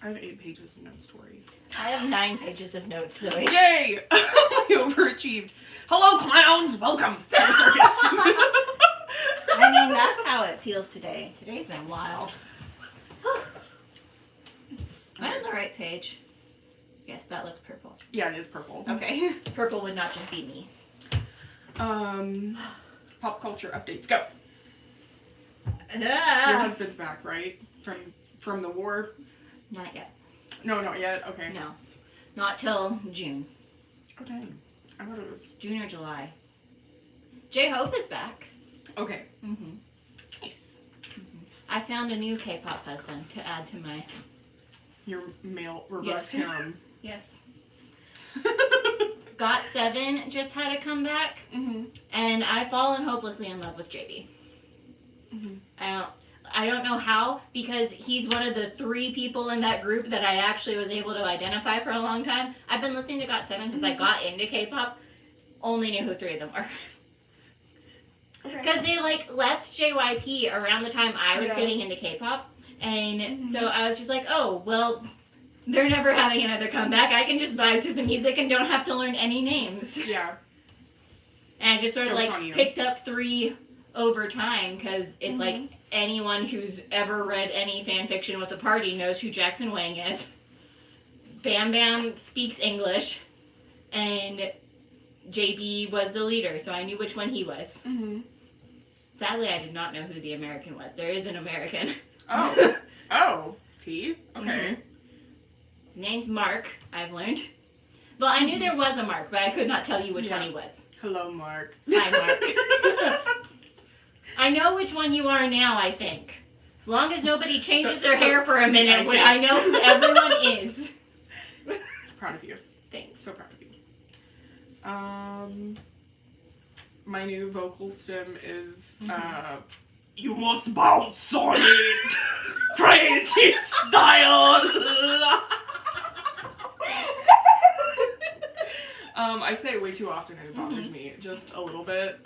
I have 8 pages of notes, Tori. I have 9 pages of notes, Zoe. Yay! We overachieved. Hello, clowns! Welcome to the circus! I mean, that's how it feels today. Today's been wild. Am I on the right page? Yes, that looks purple. Yeah, it is purple. Okay. Purple would not just be me. Pop culture updates. Go. Your husband's back, right? From the war? Not yet. No, not yet. Okay. No. Not till June. Oh, dang. I thought it was... June or July. J-Hope is back. Okay. Mm-hmm. Nice. Mm-hmm. I found a new K-pop husband to add to my... Your male reverse harem. Yes. GOT7 just had a comeback, and I've fallen hopelessly in love with JB. I don't know how, because he's one of the 3 people in that group that I actually was able to identify for a long time. I've been listening to GOT7 since I got into K-pop. Only knew who 3 of them were. Because they left JYP around the time I was getting into K-pop, and so I was just like, oh, well, they're never having another comeback. I can just vibe to the music and don't have to learn any names. Yeah. And I just sort of picked up 3 over time, because it's anyone who's ever read any fan fiction with a party knows who Jackson Wang is. Bam Bam speaks English, and JB was the leader, so I knew which one he was. Sadly, I did not know who the American was. There is an American. Oh. Oh. T? Okay. His name's Mark, I've learned. Well, I knew there was a Mark, but I could not tell you which one he was. Hello, Mark. Hi, Mark. I know which one you are now, I think. As long as nobody changes their hair for a minute, I know who everyone is. Proud of you. Thanks. So proud of you. My new vocal stem is, you must bounce on it! Crazy style! I say it way too often and it bothers me just a little bit.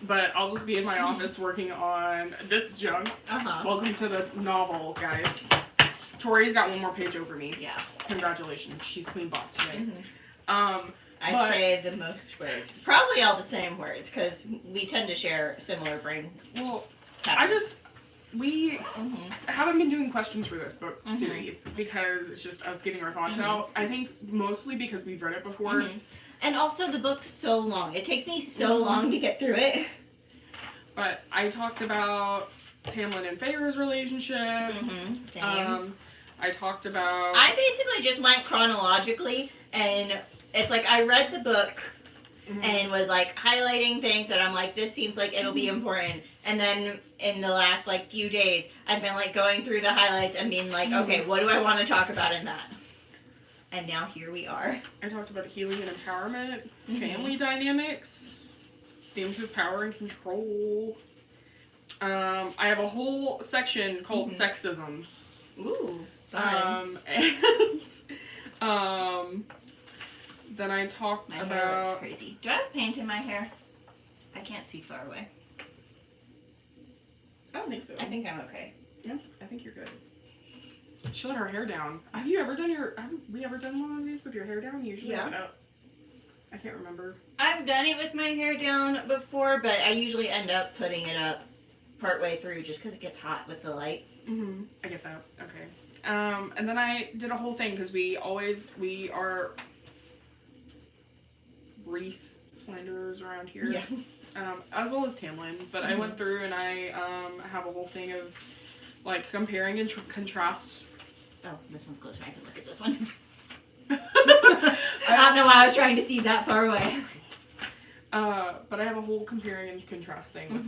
But I'll just be in my office working on this junk. Welcome to the novel, guys. Tori's got 1 more page over me. Yeah. Congratulations. She's queen boss today. I say the most words. Probably all the same words, because we tend to share similar brain patterns. We haven't been doing questions for this book series because it's just us getting our thoughts out. I think mostly because we've read it before. And also the book's so long. It takes me so long to get through it. But I talked about Tamlin and Feyre's relationship. Same. I talked about... I basically just went chronologically, and it's like I read the book and was highlighting things that I'm like, this seems like it'll be important. And then in the last few days, I've been going through the highlights and being like, okay, what do I want to talk about in that? And now here we are. I talked about healing and empowerment, family dynamics, themes of power and control. I have a whole section called sexism. Ooh, fun. And then I talked about... My hair looks crazy. Do I have paint in my hair? I can't see far away. I don't think so. I think I'm okay. Yeah, I think you're good. She let her hair down. Have we ever done one of these with your hair down? You usually have it up. I can't remember. I've done it with my hair down before, but I usually end up putting it up partway through just because it gets hot with the light. I get that. Okay. And then I did a whole thing because we are Rhys slanderers around here. Yeah. As well as Tamlin. But I went through and I have a whole thing of comparing and contrast. Oh, this one's closer. I can look at this one. I don't know why I was trying to see that far away. But I have a whole comparing and contrast thing with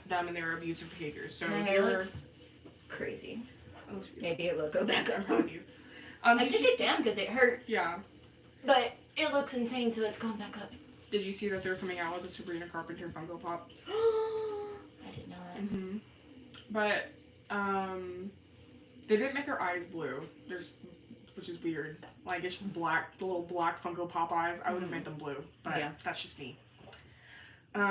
them and their abusive behaviors. So my hair looks crazy. Maybe it will go back up. I took it down because it hurt. Yeah. But it looks insane, so it's gone back up. Did you see that they're coming out with a Sabrina Carpenter Funko Pop? I did not. But they didn't make her eyes blue. Which is weird. It's just black, the little black Funko Pop eyes. I would have made them blue, but that's just me. They've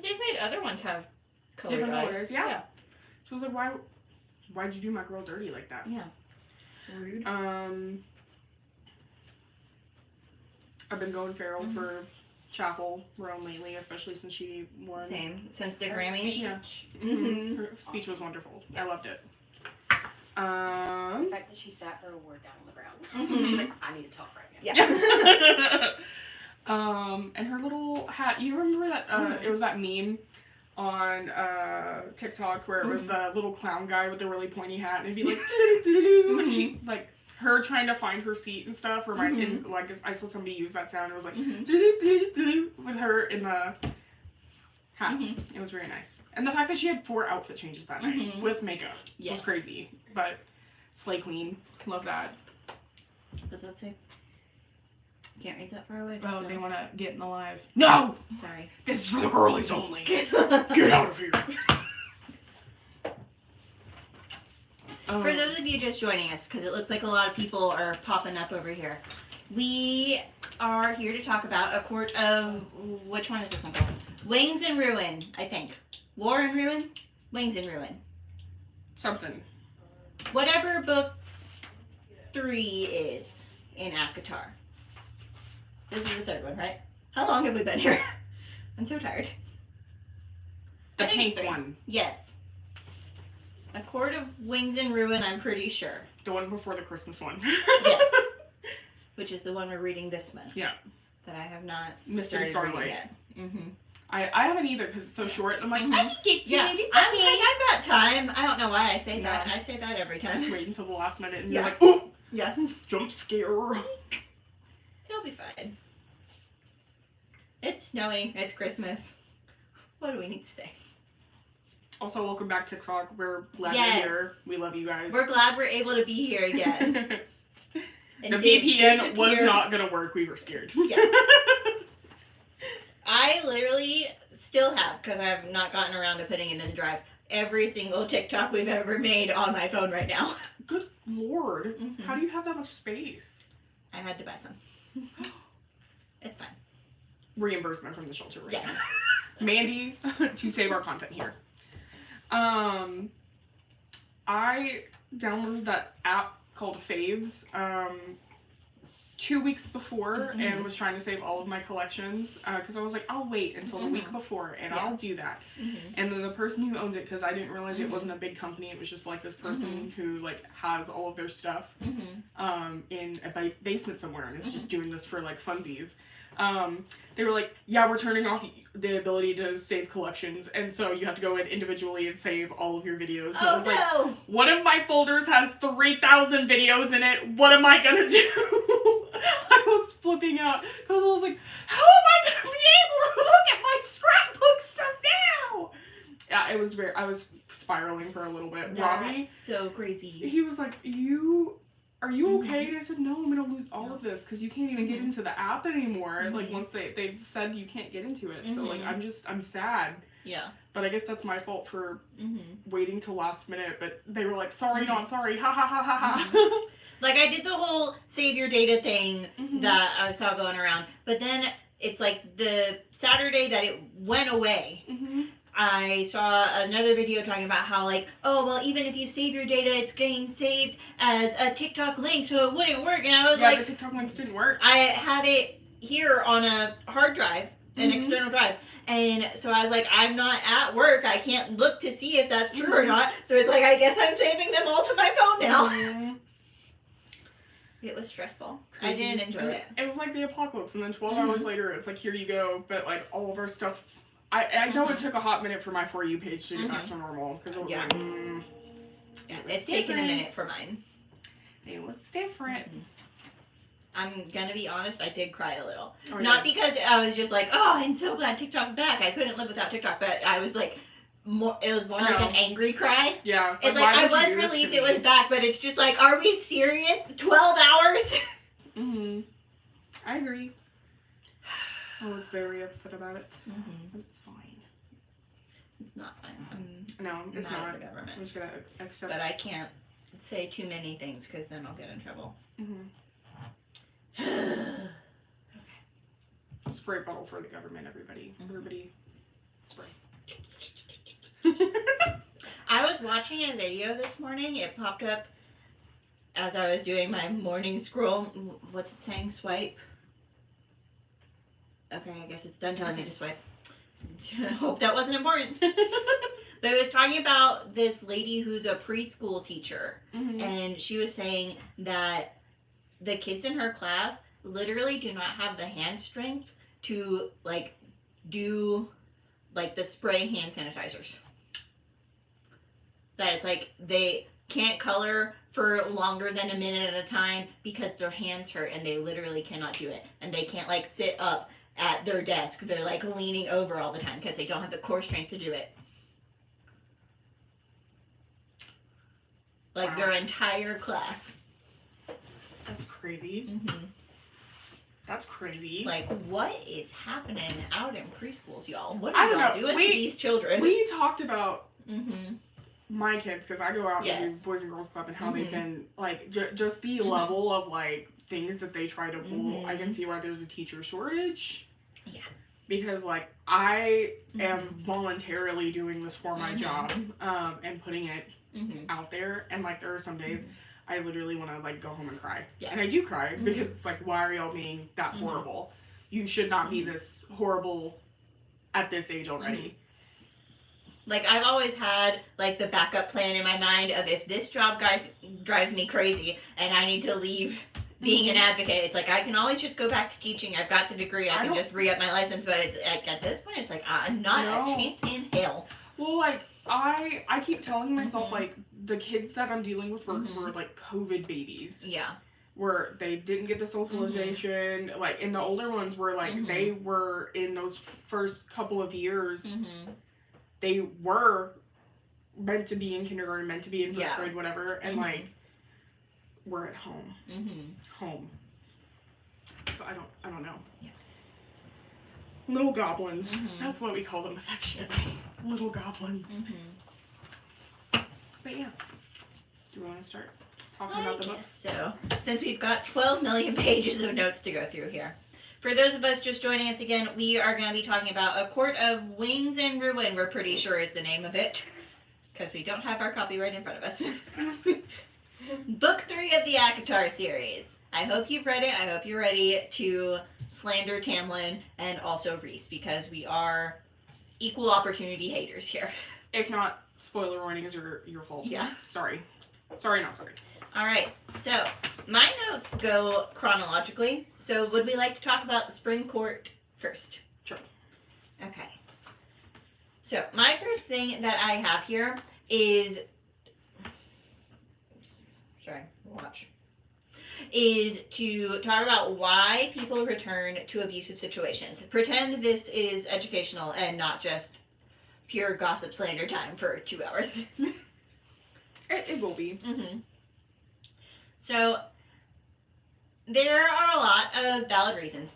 made other ones have colored different eyes. colors. Yeah. So I was like, why'd you do my girl dirty like that? Yeah. Rude. I've been going feral for Chapel Roan lately, especially since she won. Same. Since the Grammys. Speech. Yeah. Her speech was wonderful. Yeah. I loved it. The fact that she sat her award down on the ground. She's like, I need to talk right now. Yeah. And her little hat. You remember that? It was that meme on TikTok where it was the little clown guy with the really pointy hat, and it'd be like, and she like her trying to find her seat and stuff. Reminded like I saw somebody use that sound. It was like with her in the hat. It was very nice, and the fact that she had 4 outfit changes that night with makeup was crazy. But Slay Queen, love that. What does that say? Can't read that far away. Oh, so. They want to get in the live. No! Sorry. This is for the girlies only. Get out of here. For those of you just joining us, because it looks like a lot of people are popping up over here, we are here to talk about A Court of... Which one is this one called? Wings and Ruin, I think. War and Ruin? Wings and Ruin. Something. Whatever book 3 is in ACOTAR. This is the 3rd one, right? How long have we been here? I'm so tired. The pink one. Yes. A Court of Wings and Ruin, I'm pretty sure. The one before the Christmas one. Yes. Which is the one we're reading this month. Yeah. That I have not Mr. Starlight. Yet. I haven't either because it's so short. I'm like, I can get to it. It's okay. I've got time. I don't know why I say that. I say that every time. Wait until the last minute and you're like, oh! Yeah. Jump scare. It'll be fine. It's snowing. It's Christmas. What do we need to say? Also, welcome back to TikTok. We're glad you're here. We love you guys. We're glad we're able to be here again. The VPN was not going to work. We were scared. Yeah. I literally still have, because I have not gotten around to putting it in the drive, every single TikTok we've ever made on my phone right now. Good Lord. How do you have that much space? I had to buy some. It's fine. Reimbursement from the shelter right now. Mandy, to save our content here. I downloaded that app called Faves 2 weeks before and was trying to save all of my collections because I was like, I'll wait until the week before and I'll do that. And then the person who owns it, because I didn't realize it wasn't a big company, it was just like this person who like has all of their stuff in a basement somewhere and is just doing this for like funsies. They were like, yeah, we're turning off the ability to save collections, and so you have to go in individually and save all of your videos. And I was like, one of my folders has 3,000 videos in it. What am I gonna do? I was flipping out because I was like, how am I gonna be able to look at my scrapbook stuff now? Yeah, it was I was spiraling for a little bit. Robbie, so crazy. He was like, are you okay? And I said, no, I'm going to lose all of this because you can't even get into the app anymore. Like, once they've said you can't get into it. So, like, I'm sad. Yeah. But I guess that's my fault for waiting till last minute. But they were like, sorry, not sorry. Ha, ha, ha, ha, ha. Like, I did the whole save your data thing that I saw going around. But then it's like the Saturday that it went away. I saw another video talking about how, like, oh, well, even if you save your data, it's getting saved as a TikTok link, so it wouldn't work. And I was like... the TikTok links didn't work. I had it here on a hard drive, an external drive. And so I was like, I'm not at work. I can't look to see if that's true or not. So it's like, I guess I'm saving them all to my phone now. It was stressful. Crazy. I didn't enjoy it. It was like the apocalypse, and then 12 hours later, it's like, here you go. But, like, all of our stuff... I know it took a hot minute for my For You page to get back to normal, because it was like, Yeah, it's taken a minute for mine. It was different. I'm gonna be honest, I did cry a little. Not because I was just like, oh, I'm so glad TikTok's back. I couldn't live without TikTok, but I was like, it was more like an angry cry. Yeah. It's like, I was relieved it was back, but it's just like, are we serious? 12 hours? I agree. I was very upset about it. It's fine. It's not fine. No, it's not. The government. I'm just gonna accept. But I can't say too many things because then I'll get in trouble. Okay. Spray bottle for the government, everybody. Everybody, spray. I was watching a video this morning. It popped up as I was doing my morning scroll, what's it saying? Swipe. Okay, I guess it's done telling me to swipe. I hope that wasn't important. But it was talking about this lady who's a preschool teacher, and she was saying that the kids in her class literally do not have the hand strength to like do like the spray hand sanitizers. That it's like they can't color for longer than a minute at a time because their hands hurt and they literally cannot do it. And they can't like sit up at their desk. They're like leaning over all the time because they don't have the core strength to do it. Like wow. Their entire class. That's crazy. That's crazy. Like, what is happening out in preschools, y'all? What are y'all doing to these children? We talked about my kids, because I go out and do Boys and Girls Club, and how they've been, like, just the level of, like, things that they try to pull. I can see why there's a teacher shortage. Yeah. Because, like, I am voluntarily doing this for my job, and putting it out there. And, like, there are some days I literally want to, like, go home and cry. Yeah. And I do cry, because it's like, why are y'all being that horrible? You should not be this horrible at this age already. Like, I've always had, like, the backup plan in my mind of if this job drives me crazy and I need to leave being an advocate, it's like, I can always just go back to teaching. I've got the degree. I can just re-up my license. But it's like, at this point, it's like, not a chance in hell. Well, like, I keep telling myself, like, the kids that I'm dealing with were like, COVID babies. Yeah. Where they didn't get the socialization. Like, and the older ones were, like, they were in those first couple of years. They were meant to be in kindergarten, meant to be in first grade, whatever. And, like, we're at home. Home. So I don't know. Yeah. Little goblins. That's what we call them affectionately. Little goblins. But yeah. Do you want to start talking about the book? So, since we've got 12 million pages of notes to go through here. For those of us just joining us again, we are going to be talking about A Court of Wings and Ruin, we're pretty sure is the name of it. Because we don't have our copy right in front of us. Book 3 of the ACOTAR series. I hope you've read it. I hope you're ready to slander Tamlin and also Rhys, because we are equal opportunity haters here. If not, spoiler warning is your fault. Yeah. Sorry, not sorry. All right, so my notes go chronologically. So would we like to talk about the Spring Court first? Sure. Okay. So my first thing that I have here is, is to talk about why people return to abusive situations. Pretend this is educational and not just pure gossip slander time for 2 hours. It will be. So, there are a lot of valid reasons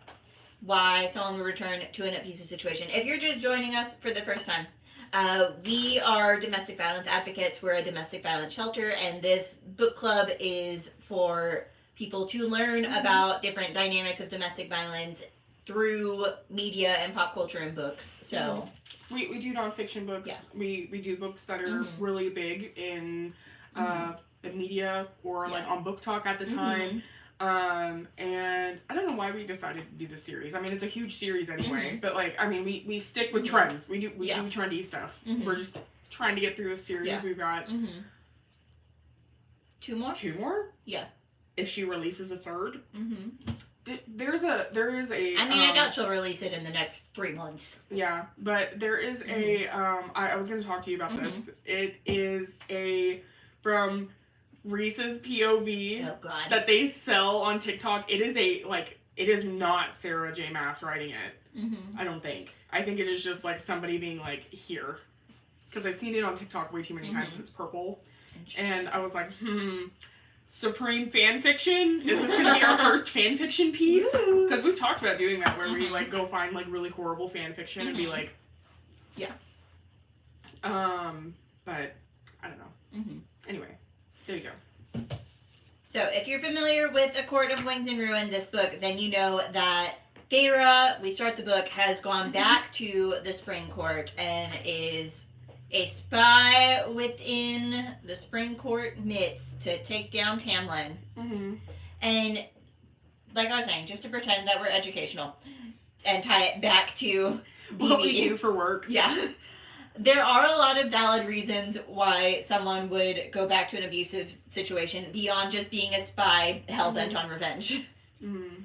why someone will return to an abusive situation. If you're just joining us for the first time, we are domestic violence advocates. We're a domestic violence shelter, and this book club is for people to learn about different dynamics of domestic violence through media and pop culture and books. So we do nonfiction books. Yeah. We do books that are really big in media or like on Book Talk at the time. And I don't know why we decided to do this series. I mean, it's a huge series anyway, but like, I mean, we stick with trends. We do trendy stuff. We're just trying to get through this series. Yeah. We've got 2 more? 2 more? Yeah. If she releases a third. There is a. I mean, I doubt she'll release it in the next 3 months. Yeah, but there is a. I was going to talk to you about this. It is from Rhys's POV that they sell on TikTok. It is not Sarah J. Maas writing it. I don't think. I think it is just like somebody being like, here. Because I've seen it on TikTok way too many times and it's purple. And I was like, Supreme fan fiction? Is this going to be our first fan fiction piece? Because we've talked about doing that where we like go find like really horrible fan fiction and be like, yeah. But I don't know. Anyway, there you go. So if you're familiar with A Court of Wings and Ruin, this book, then you know that Feyre, we start the book, has gone back to the Spring Court and is a spy within the Spring Court midst to take down Tamlin. Mm-hmm. And like I was saying, just to pretend that we're educational and tie it back to what we do for work. Yeah. There are a lot of valid reasons why someone would go back to an abusive situation beyond just being a spy hell-bent on revenge. Mm-hmm.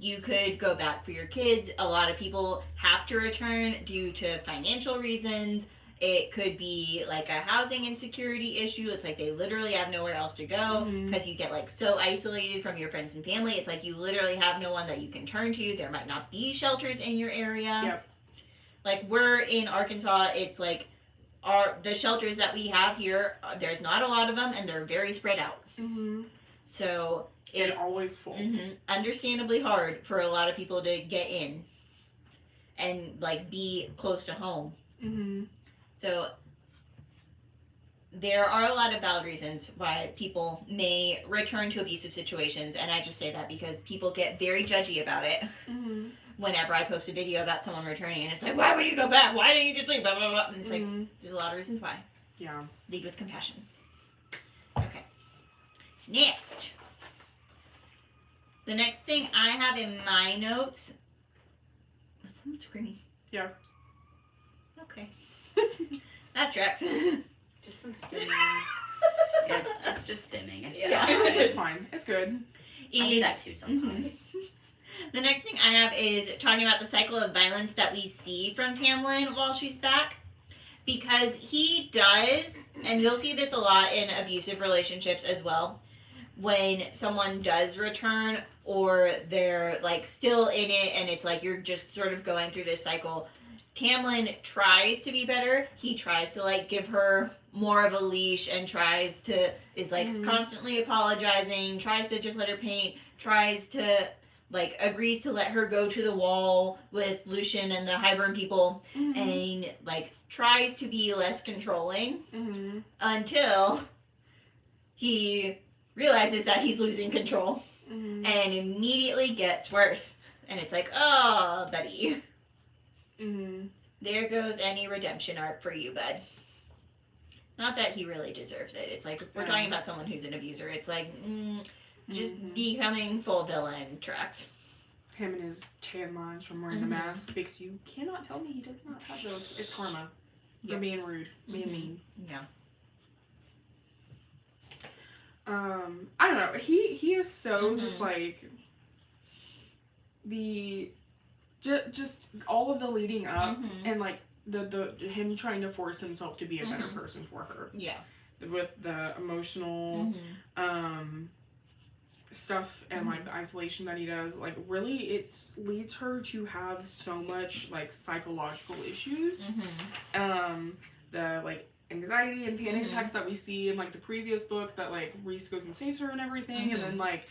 You could go back for your kids. A lot of people have to return due to financial reasons. It could be like a housing insecurity issue. It's like they literally have nowhere else to go because you get like so isolated from your friends and family. It's like you literally have no one that you can turn to. There might not be shelters in your area. Yep. Like we're in Arkansas, it's like the shelters that we have here, there's not a lot of them and they're very spread out. Mm-hmm. So it's always full. Understandably hard for a lot of people to get in and like be close to home. Mm-hmm. So there are a lot of valid reasons why people may return to abusive situations, and I just say that because people get very judgy about it. Mm-hmm. Whenever I post a video about someone returning, and it's like, why would you go back? Why didn't you just leave? Blah, blah, blah. And it's like, there's a lot of reasons why. Yeah. Lead with compassion. Okay. Next. The next thing I have in my notes. Was someone screaming? Yeah. Okay. That tracks. Just some stimming. Yeah, that's just stimming. It's It's fine. It's good. I do that too sometimes. The next thing I have is talking about the cycle of violence that we see from Tamlin while she's back. Because he does, and you'll see this a lot in abusive relationships as well, when someone does return or they're like still in it and it's like you're just sort of going through this cycle, Tamlin tries to be better. He tries to like give her more of a leash and is like constantly apologizing, tries to just let her paint, tries to like agrees to let her go to the wall with Lucian and the Highburn people and like tries to be less controlling until he realizes that he's losing control and immediately gets worse. And it's like, oh, buddy. There goes any redemption arc for you, bud. Not that he really deserves it. It's like, if we're talking about someone who's an abuser, it's like, just becoming full villain tracks. Him and his tan lines from wearing the mask, because you cannot tell me he does not have those. It's karma. You're being rude. Being mean. Yeah. I don't know. He is so just like just all of the leading up and like the him trying to force himself to be a better person for her. Yeah. With the emotional stuff and like the isolation that he does, like really it leads her to have so much like psychological issues. The like anxiety and panic attacks that we see in like the previous book that like Rhys goes and saves her and everything, and then like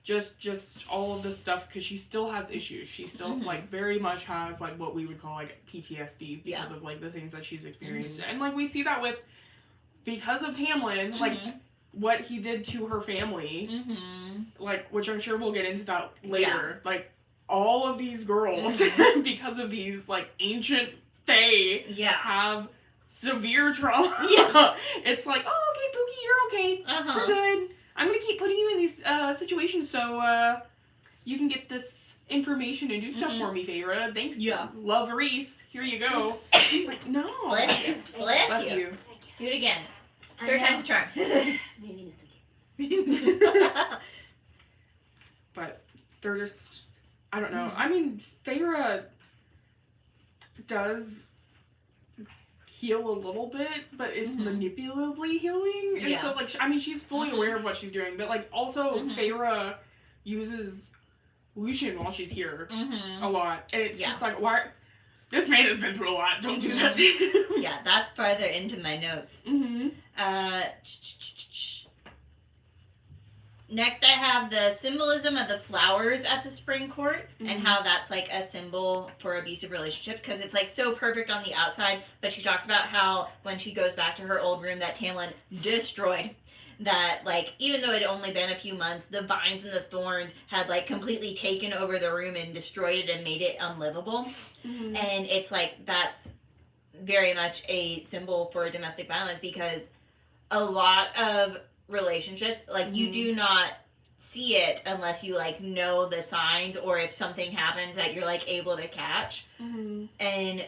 just all of this stuff because she still has issues. She still like very much has like what we would call like PTSD because of like the things that she's experienced, and like we see that with because of Tamlin, like what he did to her family, like which I'm sure we'll get into that later. Like all of these girls because of these like ancient fae have severe trauma. It's like, oh, okay, Pookie, you're okay. We're good. I'm gonna keep putting you in these situations so you can get this information and do stuff for me, Feyre. Thanks. Love Rhys. Here you go. Like, no. Bless you. Bless you. Do it again. Third time's a charm. Maybe this again. But they're just, I don't know. I mean, Feyre does heal a little bit, but it's manipulatively healing. And so, like, I mean, she's fully aware of what she's doing, but, like, also, Feyre uses Lucian while she's here a lot. And it's just like, why? This man has been through a lot. Don't do that to him. Yeah, that's farther into my notes. Next, I have the symbolism of the flowers at the Spring Court and how that's like a symbol for abusive relationship because it's like so perfect on the outside, but she talks about how when she goes back to her old room that Tamlin destroyed, that like even though it had only been a few months, the vines and the thorns had like completely taken over the room and destroyed it and made it unlivable. And it's like that's very much a symbol for domestic violence, because a lot of relationships, like, you do not see it unless you, like, know the signs, or if something happens that you're, like, able to catch. And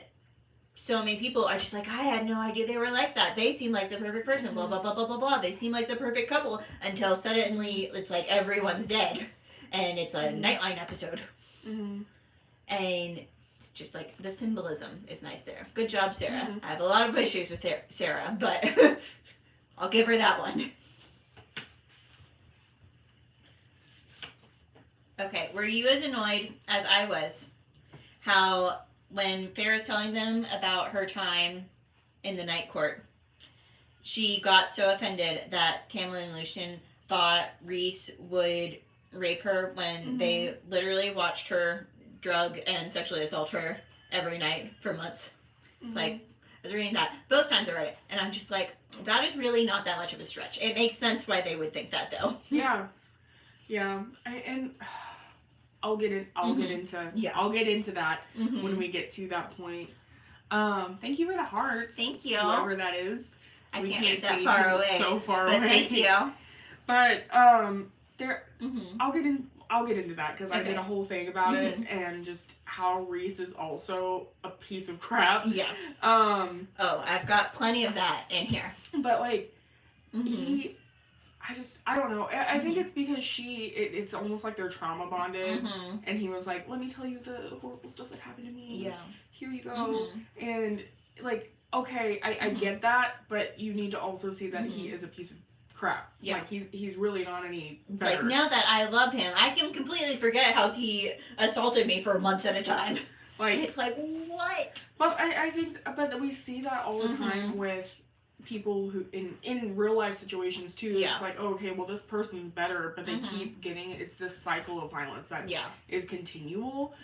so many people are just like, I had no idea they were like that. They seem like the perfect person, blah, blah, blah, blah, blah, blah. They seem like the perfect couple, until suddenly it's like everyone's dead. And it's a Nightline episode. And it's just like, the symbolism is nice there. Good job, Sarah. I have a lot of issues with Sarah, but I'll give her that one. Okay, were you as annoyed as I was how when Farrah's telling them about her time in the night court, she got so offended that Tamlin and Lucien thought Rhys would rape her when they literally watched her drug and sexually assault her every night for months? It's like, I was reading that both times I read it, and I'm just like, that is really not that much of a stretch. It makes sense why they would think that, though. Yeah. And I'll get into that when we get to that point. Thank you for the hearts. Thank you. Whoever that is. We can't read that see far away. It's so far but away. Thank you. But I'll get into that, because I did a whole thing about it, and just how Rhys is also a piece of crap. Yeah. I've got plenty of that in here. But like, I don't know. I think it's because it's almost like they're trauma bonded, and he was like, let me tell you the horrible stuff that happened to me. Yeah. Here you go. And like, okay, I get that, but you need to also see that he is a piece of crap. Yeah. Like, he's really not any better. It's like, now that I love him, I can completely forget how he assaulted me for months at a time. Like, it's like, what? But I think, but we see that all the time with people who in real life situations too. It's like, oh, okay, well, this person's better, but they keep getting, it's this cycle of violence that is continual,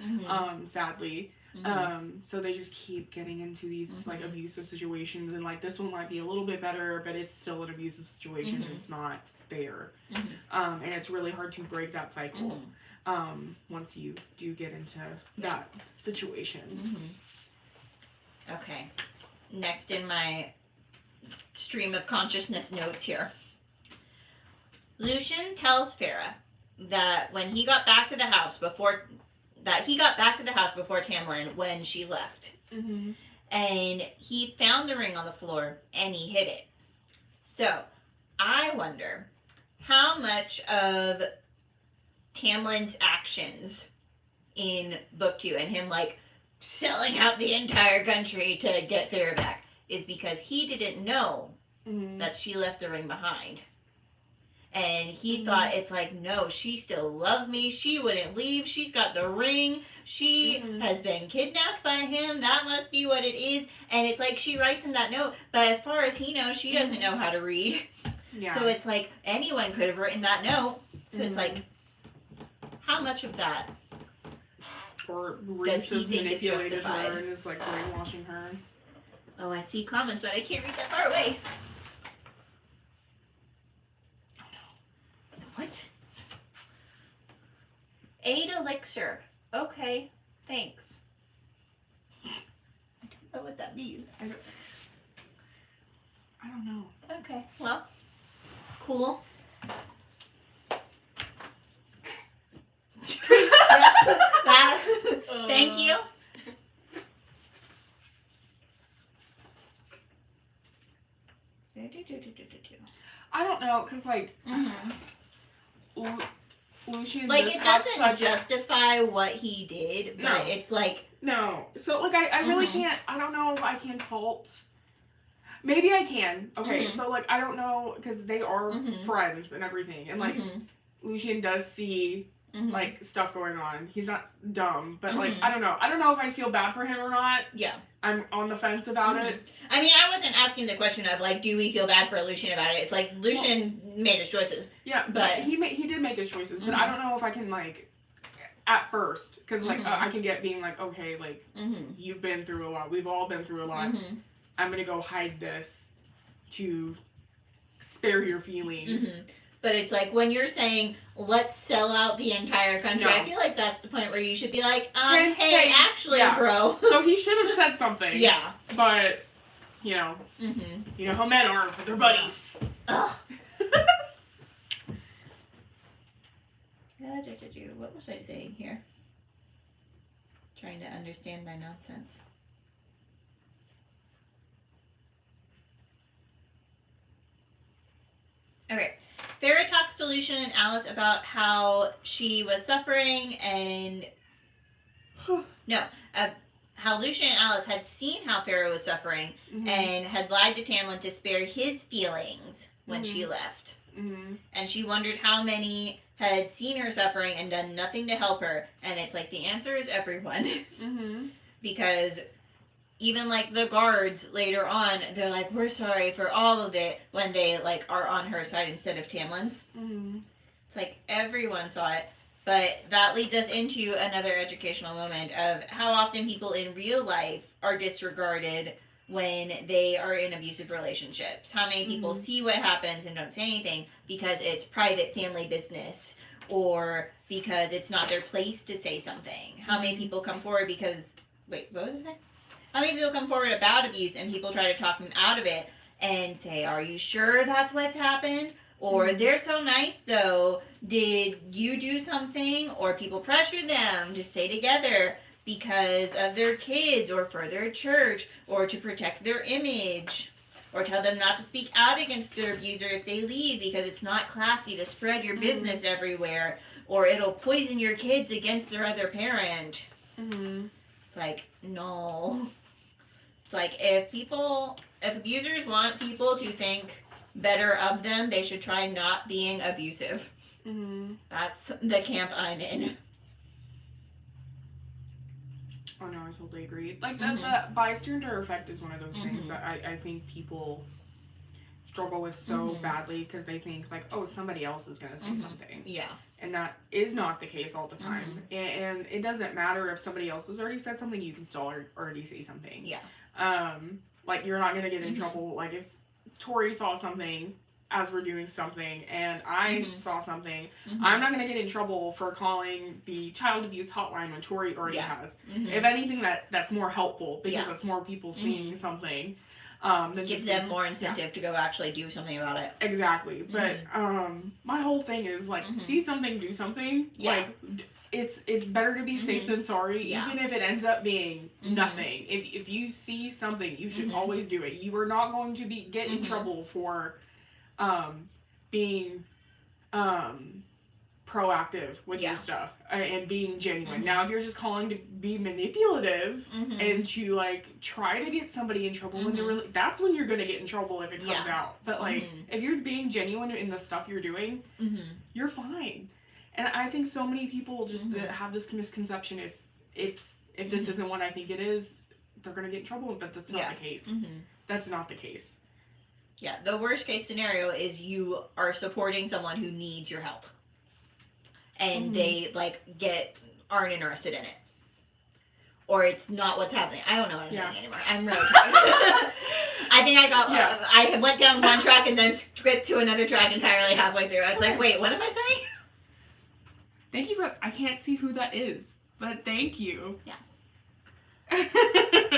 sadly. So they just keep getting into these like abusive situations, and like, this one might be a little bit better, but it's still an abusive situation, and it's not fair. And it's really hard to break that cycle once you do get into that situation. Okay, next in my stream of consciousness notes here, Lucien tells Farrah that when he got back to the house before Tamlin when she left, and he found the ring on the floor and he hid it. So I wonder how much of Tamlin's actions in book 2 and him like selling out the entire country to get Farrah back is because he didn't know that she left the ring behind. And he thought, it's like, no, she still loves me. She wouldn't leave. She's got the ring. She has been kidnapped by him. That must be what it is. And it's like, she writes him that note, but as far as he knows, she doesn't know how to read. Yeah. So it's like, anyone could have written that note. So it's like, how much of that or does he think is justified? Her and is like brainwashing her. Oh, I see comments, but I can't read that far away. What? 8 elixir. Okay, thanks. I don't know what that means. I don't know. Okay, well, cool. Thank you. I don't know, because like Lucien, like, it doesn't justify what he did, but it's like, no. So like, I really can't. I don't know if I can fault. Maybe I can. Okay, so like, I don't know, because they are friends and everything, and like Lucien does see like stuff going on. He's not dumb, but like, I don't know. I don't know if I feel bad for him or not. Yeah. I'm on the fence about it. I mean, I wasn't asking the question of like, do we feel bad for Lucien about it? It's like, Lucien made his choices. Yeah, but he did make his choices, but I don't know if I can like, at first, because like I can get being like, okay, like you've been through a lot. We've all been through a lot. I'm gonna go hide this to spare your feelings. But it's like, when you're saying, let's sell out the entire country, I feel like that's the point where you should be like, hey, actually, bro. So he should have said something. Yeah. But, you know, you know how men are with their buddies. Ugh. What was I saying here? Trying to understand my nonsense. Okay. Farrah talks to Lucian and Alice about how she was suffering and... how Lucian and Alice had seen how Farrah was suffering and had lied to Tamlin to spare his feelings when she left. And she wondered how many had seen her suffering and done nothing to help her. And it's like, the answer is everyone. Because even, like, the guards later on, they're like, we're sorry for all of it, when they, like, are on her side instead of Tamlin's. It's like, everyone saw it. But that leads us into another educational moment of how often people in real life are disregarded when they are in abusive relationships. How many people see what happens and don't say anything because it's private family business, or because it's not their place to say something. How many people come forward because... Wait, what was it saying? How many people come forward about abuse and people try to talk them out of it and say, are you sure that's what's happened? Or they're so nice though, did you do something? Or people pressure them to stay together because of their kids or for their church or to protect their image. Or tell them not to speak out against their abuser if they leave because it's not classy to spread your business everywhere. Or it'll poison your kids against their other parent. It's like, no. It's like, if abusers want people to think better of them, they should try not being abusive. That's the camp I'm in. Oh no, I totally agree. Like, the bystander effect is one of those things that I think people struggle with so badly because they think, like, oh, somebody else is going to say something. Yeah. And that is not the case all the time. And it doesn't matter if somebody else has already said something, you can still already say something. Yeah. Like, you're not going to get in trouble. Like, if Tori saw something as we're doing something and I saw something, I'm not going to get in trouble for calling the child abuse hotline when Tori already has. If anything, that's more helpful because it's more people seeing something. That gives them more incentive to go actually do something about it. Exactly. But my whole thing is, like, see something, do something. Like, it's better to be safe than sorry, even if it ends up being nothing. If you see something, you should always do it. You are not going to get in trouble for being proactive with your stuff and being genuine. Now, if you're just calling to be manipulative and to, like, try to get somebody in trouble when they're really, that's when you're going to get in trouble if it comes out. But, like, if you're being genuine in the stuff you're doing, you're fine. And I think so many people just have this misconception, if this isn't what I think it is, they're going to get in trouble, but that's not the case. That's not the case. Yeah, the worst case scenario is you are supporting someone who needs your help. And they, like, aren't interested in it. Or it's not what's happening. I don't know what I'm doing anymore. I'm really tired. I think I went down one track and then skipped to another track entirely halfway through. I was like, wait, what am I saying? Thank you I can't see who that is, but thank you. Yeah.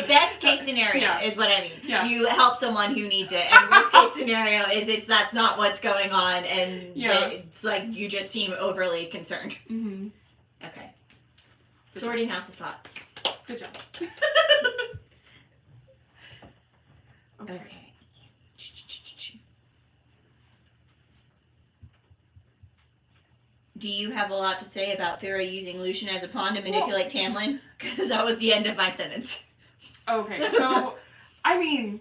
Best case scenario is what I mean. Yeah. You help someone who needs it, and worst case scenario is that's not what's going on, and it's like you just seem overly concerned. Okay. Good Sorting out the thoughts. Good job. Okay. Do you have a lot to say about Farrah using Lucian as a pawn to manipulate Tamlin? Because that was the end of my sentence. Okay, so, I mean...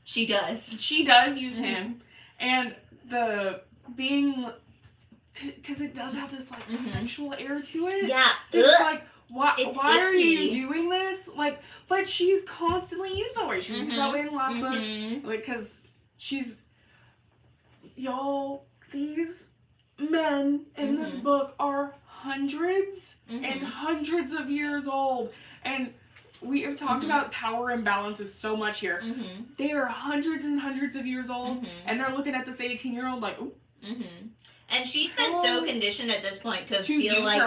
She does. She does use him. And the being... Because it does have this, like, sexual air to it. Yeah. It's like, why are you doing this? Like, but she's constantly used that way. She was that way in the last book. Like, because she's... Y'all, these... men in this book are hundreds and hundreds of years old, and we have talked about power imbalances so much here. They are hundreds and hundreds of years old, and they're looking at this 18-year-old like, ooh. And she's been so conditioned at this point to feel like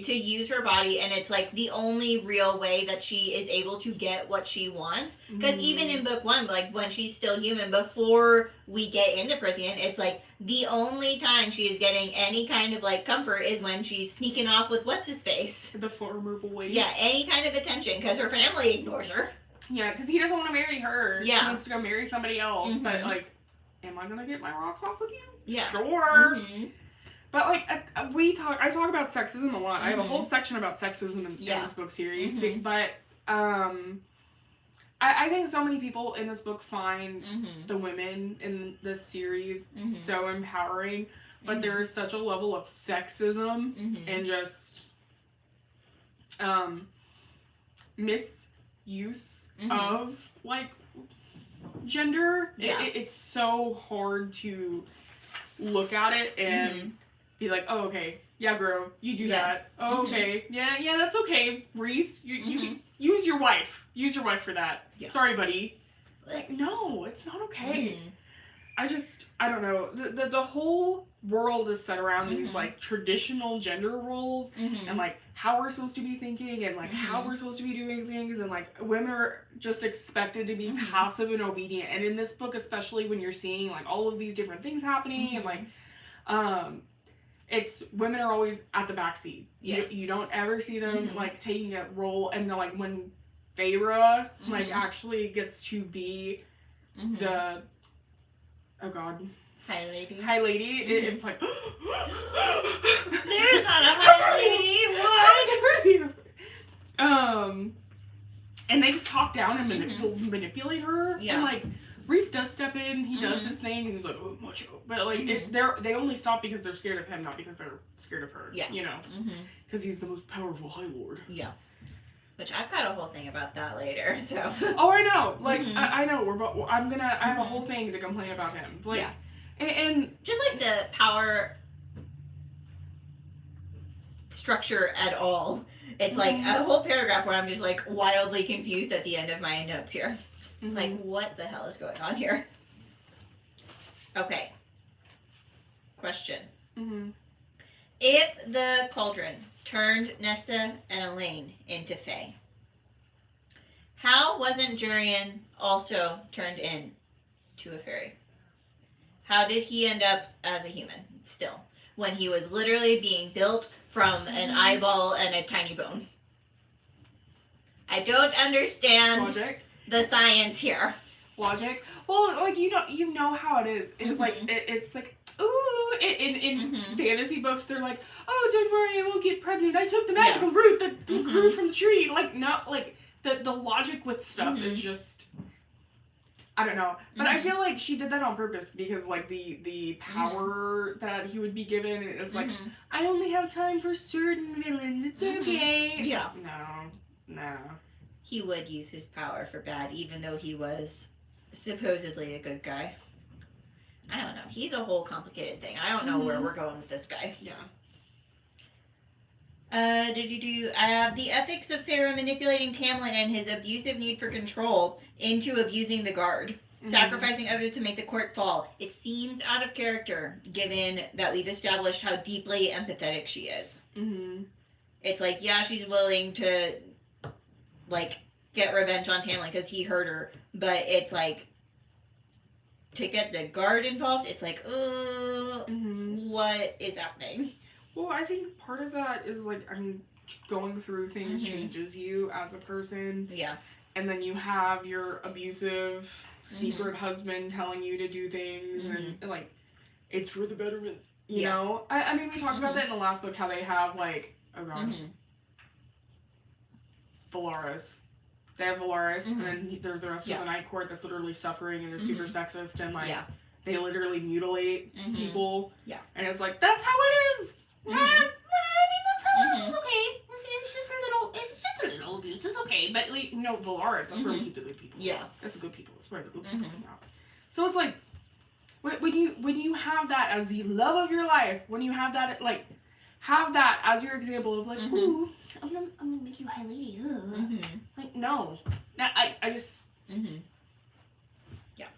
to use her body, and it's like the only real way that she is able to get what she wants. Because even in book 1, like when she's still human, before we get into Prithian, it's like the only time she is getting any kind of like comfort is when she's sneaking off with what's his face, the former boy. Yeah, any kind of attention because her family ignores her. Yeah, because he doesn't want to marry her. Yeah, he wants to go marry somebody else. But like, am I gonna get my rocks off with you? Yeah. Sure. But like I talk about sexism a lot. I have a whole section about sexism in this book series. But I think so many people in this book find the women in this series so empowering. But there is such a level of sexism and just misuse of like gender. Yeah. It's so hard to look at it and be like, oh, okay, yeah, bro, you do that. Oh, okay, yeah, that's okay, Rhys. You use your wife. Use your wife for that. Yeah. Sorry, buddy. Like, no, it's not okay. I don't know. The whole world is set around these like traditional gender roles and like how we're supposed to be thinking and like how we're supposed to be doing things, and like women are just expected to be passive and obedient. And in this book, especially when you're seeing like all of these different things happening and like it's women are always at the backseat. You don't ever see them like taking a role, and then like when Feyre like actually gets to be the High lady. It's like there's not a high lady. What? And they just talk down and manipulate her. Yeah. And like Rhys does step in. He does his thing, and he's like, oh, macho. But like they only stop because they're scared of him, not because they're scared of her. Yeah. You know. Because he's the most powerful High Lord. Yeah. Which I've got a whole thing about that later. So. Oh, I know. Like I know. I have a whole thing to complain about him. Like. And just like the power structure at all. It's like a whole paragraph where I'm just like wildly confused at the end of my notes here. It's like, what the hell is going on here? Okay. Question. If the cauldron turned Nesta and Elaine into Fae, how wasn't Jurian also turned into a fairy? How did he end up as a human still, when he was literally being built from an eyeball and a tiny bone? I don't understand the science here. Logic? Well, like, you know how it is. It's like, ooh, in fantasy books, they're like, oh, don't worry, I won't get pregnant. I took the magical root that grew from the tree. Like, not, like, the logic with stuff is just... I don't know, but I feel like she did that on purpose because, like, the power that he would be given, it's like, I only have time for certain villains, it's okay. Yeah. No. He would use his power for bad, even though he was supposedly a good guy. I don't know. He's a whole complicated thing. I don't know where we're going with this guy. Yeah. I have the ethics of Feyre manipulating Tamlin and his abusive need for control into abusing the guard, sacrificing others to make the court fall. It seems out of character, given that we've established how deeply empathetic she is. It's like, yeah, she's willing to, like, get revenge on Tamlin because he hurt her, but it's like, to get the guard involved, it's like, what is happening? Well, I think part of that is, like, I mean, going through things changes you as a person. Yeah. And then you have your abusive, secret husband telling you to do things, and, like, it's for the betterment, you know? I mean, we talked about that in the last book, how they have, like, Valaris. They have Valaris, and then there's the rest of the Night Court that's literally suffering, and they're super sexist, and, like, they literally mutilate people. Yeah. And it's like, that's how it is! I mean, that's how it is. It's okay. It's just a little abuse. It's okay. But, like, no, Valaris, that's where we keep the good people. Yeah. That's the good people. That's where the good people come out. So it's like, when you have that as the love of your life, when you have that, like, have that as your example of, like, ooh, I'm gonna make you high lady. Like, no. I just... Yeah.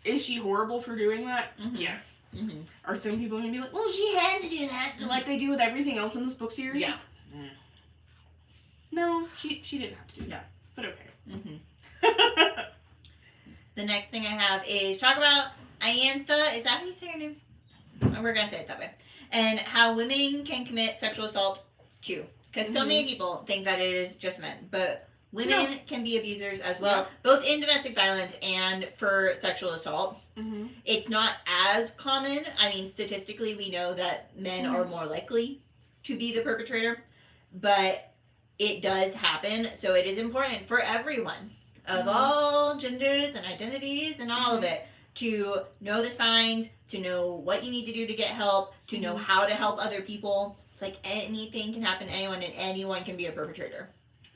is she horrible for doing that? Mm-hmm. Yes. Mm-hmm. Are some people going to be like, well, she had to do that, like they do with everything else in this book series? Yeah. No, she didn't have to do that. But okay. Mm-hmm. The next thing I have is talk about Iantha. Is that how you say her name? We're going to say it that way. And how women can commit sexual assault too. Because so many people think that it is just men. But women can be abusers as well. Both in domestic violence and for sexual assault. Mm-hmm. It's not as common. I mean, statistically, we know that men are more likely to be the perpetrator. But it does happen. So it is important for everyone of all genders and identities and all of it to know the signs, to know what you need to do to get help, to know how to help other people. It's like anything can happen to anyone and anyone can be a perpetrator.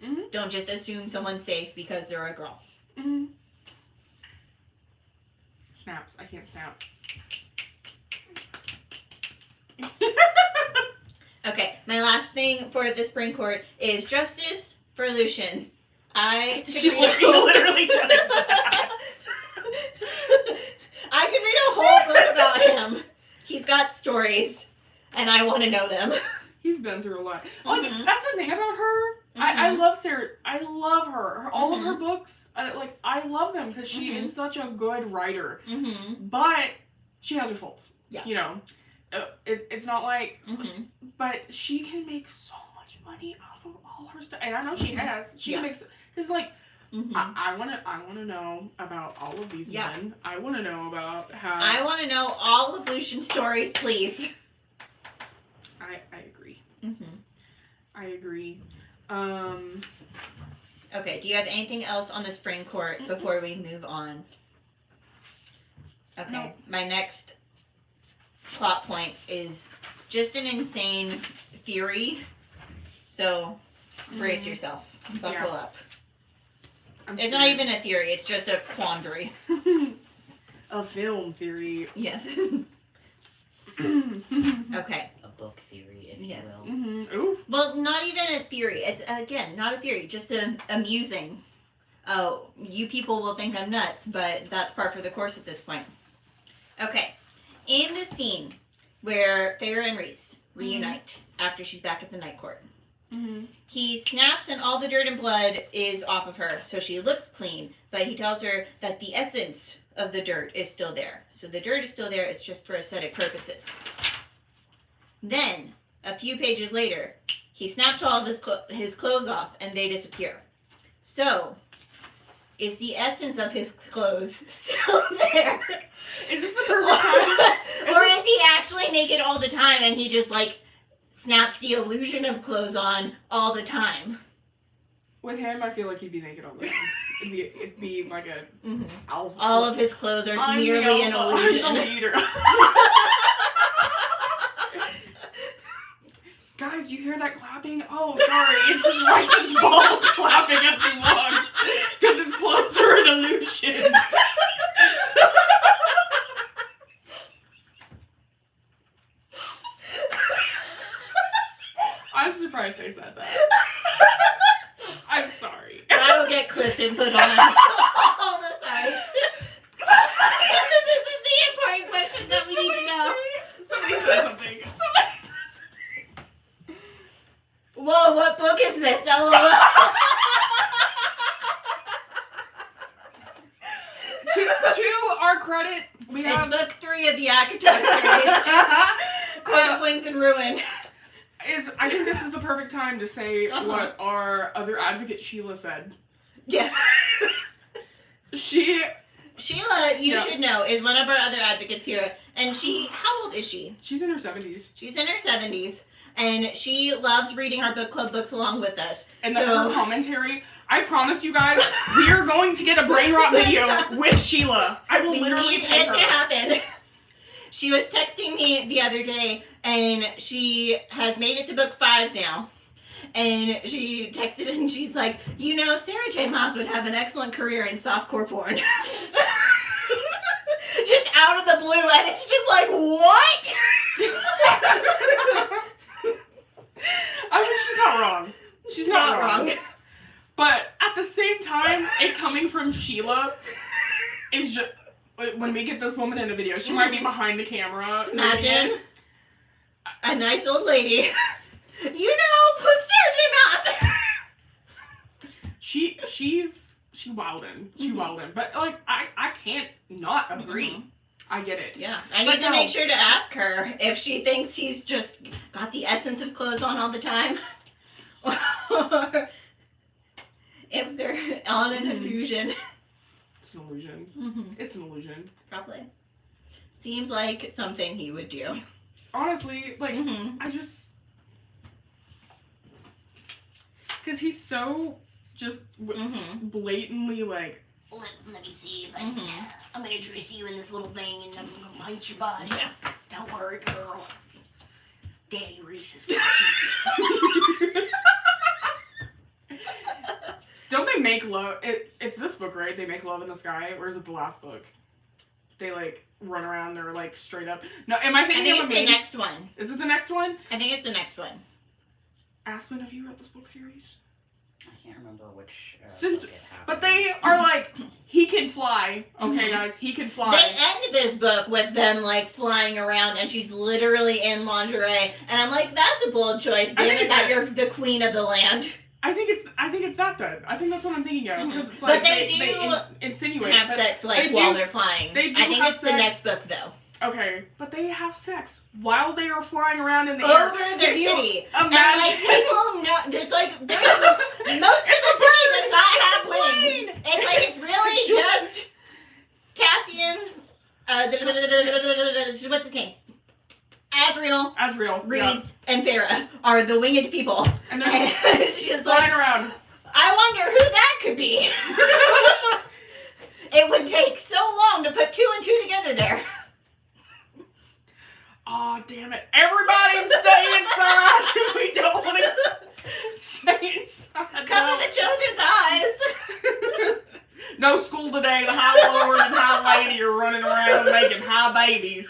Mm-hmm. Don't just assume someone's safe because they're a girl. Mm-hmm. Snaps. I can't snap. Okay, my last thing for the Spring Court is justice for Lucian. She literally did it. I could read a whole book about him. He's got stories, and I want to know them. He's been through a lot. Like, that's the thing about her. I love Sarah. I love her. All of her books, I love them because she is such a good writer. But she has her faults. Yeah. You know, it's not like, but she can make so much money off of all her stuff, and I know she has. She makes, because like, I want to know about all of these men. I want to know about how. I want to know all of Lucian's stories, please. I agree. I agree. Okay, do you have anything else on the Spring Court before we move on? Okay, no. My next plot point is just an insane theory. So, brace yourself. Buckle up. It's not even a theory, it's just a quandary. A film theory. Yes. Okay. A book theory, if you will. Ooh. Well, not even a theory. It's, again, not a theory, just amusing. Oh, you people will think I'm nuts, but that's par for the course at this point. Okay. In the scene where Feyre and Rhys reunite after she's back at the Night Court, he snaps and all the dirt and blood is off of her, so she looks clean, but he tells her that the essence of the dirt is still there. So the dirt is still there, it's just for aesthetic purposes. Then, a few pages later, he snaps all of his clothes off and they disappear. So, is the essence of his clothes still there? Is this the perfect time? Or is he actually naked all the time and he just like snaps the illusion of clothes on all the time? With him, I feel like he'd be naked all the time. It'd be like a alpha. All of his clothes are merely an illusion. I'm the leader. Guys, you hear that clapping? Oh, sorry. It's just Rhysand's balls clapping as he walks. Because his clothes are an illusion. I'm surprised I said that. I'm sorry. That'll get clipped and put on all the sides. This is the important question that we need to know. Somebody said something. Whoa, what book is this? LOL. To our credit, we have book 3 of the ACOTAR series. Court of Wings and Ruin. I think this is the perfect time to say what our other advocate Sheila said. Yes. Sheila, you should know, is one of our other advocates here. And how old is she? She's in her 70s. She's in her 70s. And she loves reading our book club books along with us. And her commentary, I promise you guys, we are going to get a brain rot video with Sheila. I will literally pay her. It to happen. She was texting me the other day, and she has made it to book 5 now. And she texted and she's like, you know, Sarah J. Maas would have an excellent career in softcore porn. Just out of the blue, and it's just like, what? I mean, she's not wrong. She's not wrong. But at the same time, it coming from Sheila is just... when we get this woman in a video, she might be behind the camera. Just imagine a nice old lady. You know, put Sarah J. Maas. She's wildin'. She wildin'. But like I can't not agree. I get it. Yeah. I need to make sure to ask her if she thinks he's just got the essence of clothes on all the time. Or if they're on an illusion. It's an illusion. It's an illusion. Probably. Seems like something he would do. Honestly, like, I just... Because he's so just blatantly, like... Let me see. Like, I'm going to dress you in this little thing and I'm going to paint your body. Yeah. Don't worry, girl. Daddy Rhys is got you. Don't they make love? It's this book, right? They make love in the sky. Or is it the last book? They, like, run around. They're, like, straight up. No, am I thinking of it's the next one. Is it the next one? I think it's the next one. Aspen, have you read this book series? I can't remember which book it happens. But they are like, he can fly. Okay, guys, he can fly. They end this book with them, like, flying around, and she's literally in lingerie. And I'm like, that's a bold choice, given that you're the queen of the land. I think it's that then. I think that's what I'm thinking of. Because it's like, but they insinuate have sex, like, while they're flying. They do I think have it's sex. the next book, though. Okay, but they have sex while they are flying around in the air. Over their city. Imagine. And, like, people know, it's like, most of the city does not have wings. It's like, it's really just Cassian, what's his name? Azriel, Rhys, and Farah are the winged people. And it's just flying around. I wonder who that could be. It would take so long to put 2 and 2 together there. Oh, damn it. Everybody stay inside. We don't want to stay inside. Cover the children's eyes. No school today. The High Lord and High Lady are running around making high babies.